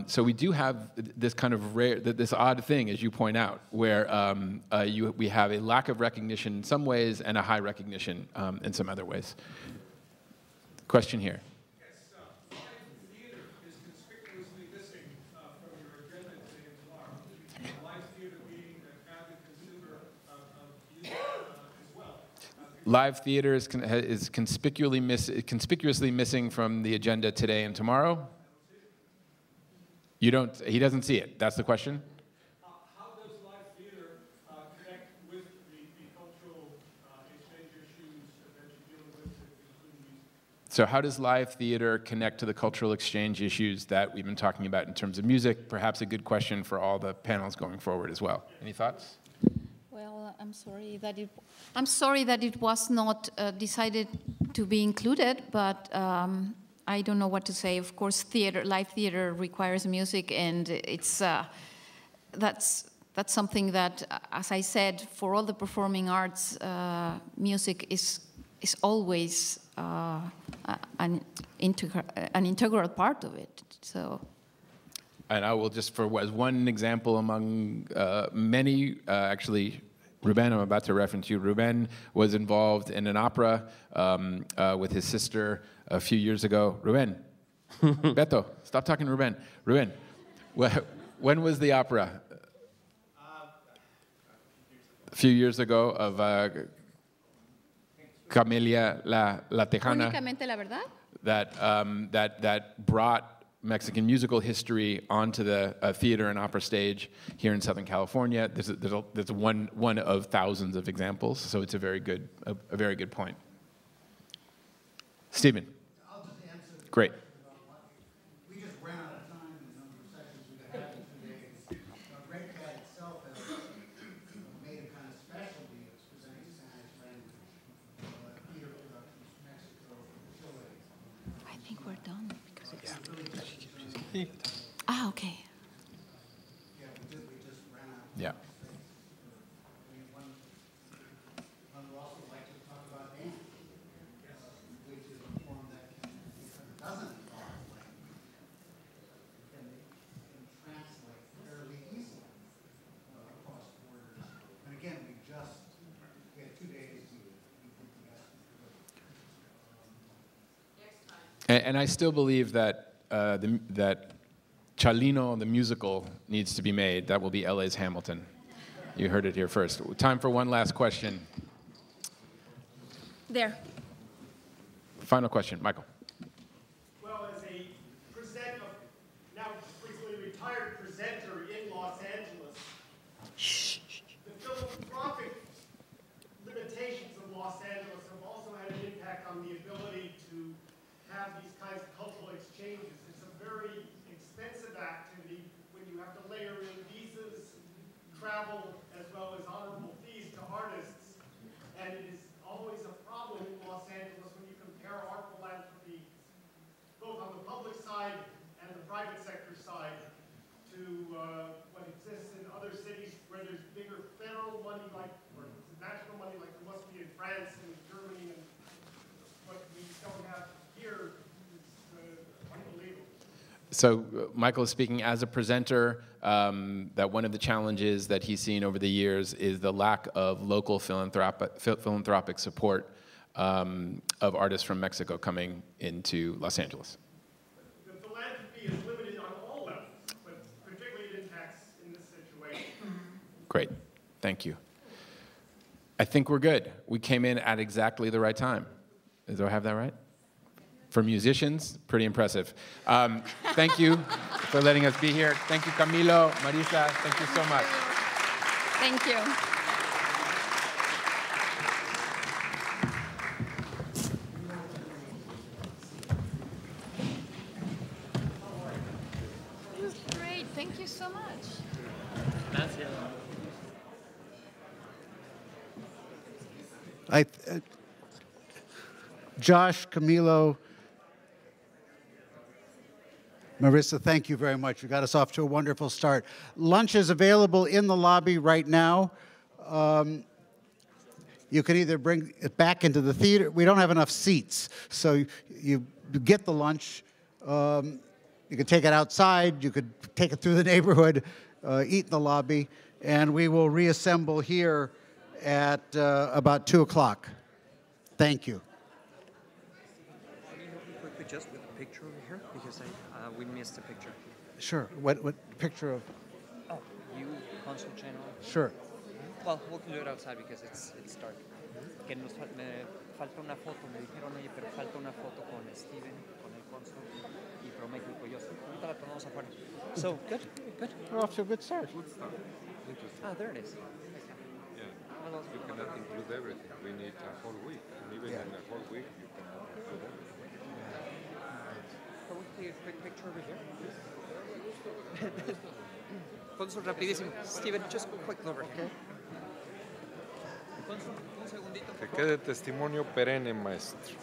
So we do have this kind of this odd thing, as you point out, where we have a lack of recognition in some ways and a high recognition in some other ways. Question here. Yes, live theater is conspicuously missing from your agenda today, live theater being an avid live theater is conspicuously missing from the agenda today and tomorrow. You don't. He doesn't see it. That's the question. How does live theater connect with the cultural exchange issues that you're dealing with, including music? So how does live theater connect to the cultural exchange issues that we've been talking about in terms of music? Perhaps a good question for all the panels going forward as well. Any thoughts? Well, I'm sorry that it was not decided to be included, but I don't know what to say. Of course, live theater requires music, and it's that's something that, as I said, for all the performing arts, music is always an integral part of it. So. And I will just, as one example among many, actually, Ruben, I'm about to reference you. Ruben was involved in an opera with his sister a few years ago. Ruben, Beto, stop talking to Ruben. Ruben, when was the opera? A few years ago of Camila La Tejana. Únicamente la verdad? That brought Mexican musical history onto the theater and opera stage here in Southern California. There's one of thousands of examples, so it's a very good point. Stephen. I'll just answer. Great. We just ran out of time in the number of sessions we could have in 2 days. REDCAT itself has made a kind of specialty of presenting Spanish language theater productions from Mexico, Chile. I think we're done because it's. Yeah. Okay. Yeah, we just ran out. Yeah. One would also like to talk about dance, which is a form that doesn't involve language, can translate fairly easily across borders. And again, we had 2 days to put together. And I still believe that that Chalino, the musical, needs to be made. That will be LA's Hamilton. You heard it here first. Time for one last question. There. Final question, Michael. Well, as a now recently retired presenter in Los Angeles, the philanthropic limitations of Los Angeles have also had an impact on the ability to have these kinds of cultural exchanges. It's a very expensive activity when you have to layer in visas, travel, as well as honorable fees to artists. And it is always a problem in Los Angeles when you compare our philanthropy, both on the public side and the private sector side, to what exists in other cities where there's bigger federal money, or national money, like there must be in France and Germany, and what we don't have here is unbelievable. So Michael is speaking as a presenter, that one of the challenges that he's seen over the years is the lack of local philanthropic support of artists from Mexico coming into Los Angeles. The philanthropy is limited on all levels, but particularly it impacts in this situation. Great, thank you. I think we're good. We came in at exactly the right time. Do I have that right? For musicians, pretty impressive. Thank you for letting us be here. Thank you, Camilo, Marisa, thank you so much. Thank you. It was great. Thank you so much. Josh, Camilo, Marisa, thank you very much. You got us off to a wonderful start. Lunch is available in the lobby right now. You can either bring it back into the theater. We don't have enough seats, so you get the lunch. You could take it outside. You could take it through the neighborhood, eat in the lobby, and we will reassemble here at about 2 o'clock. Thank you. Just with a picture over here, because we missed a picture. Sure. What picture of? Oh, you, Cónsul General. Sure. Well, we can do it outside because it's dark. que me falta una foto. Me dijeron, oye, pero falta una foto con Steven, con el Cónsul y ProMéxico. Yo, sí, ahorita la tomamos afuera. So, good. We're off to a good start. Interesting. Ah, there it is. Yeah. You cannot include everything. We need a whole week. And even in a whole week, you cannot include everything. Can we take a quick picture over here? Cónsul, rapidísimo. Steven, just quick over here. Cónsul, un segundito. Que quede testimonio perenne, maestro.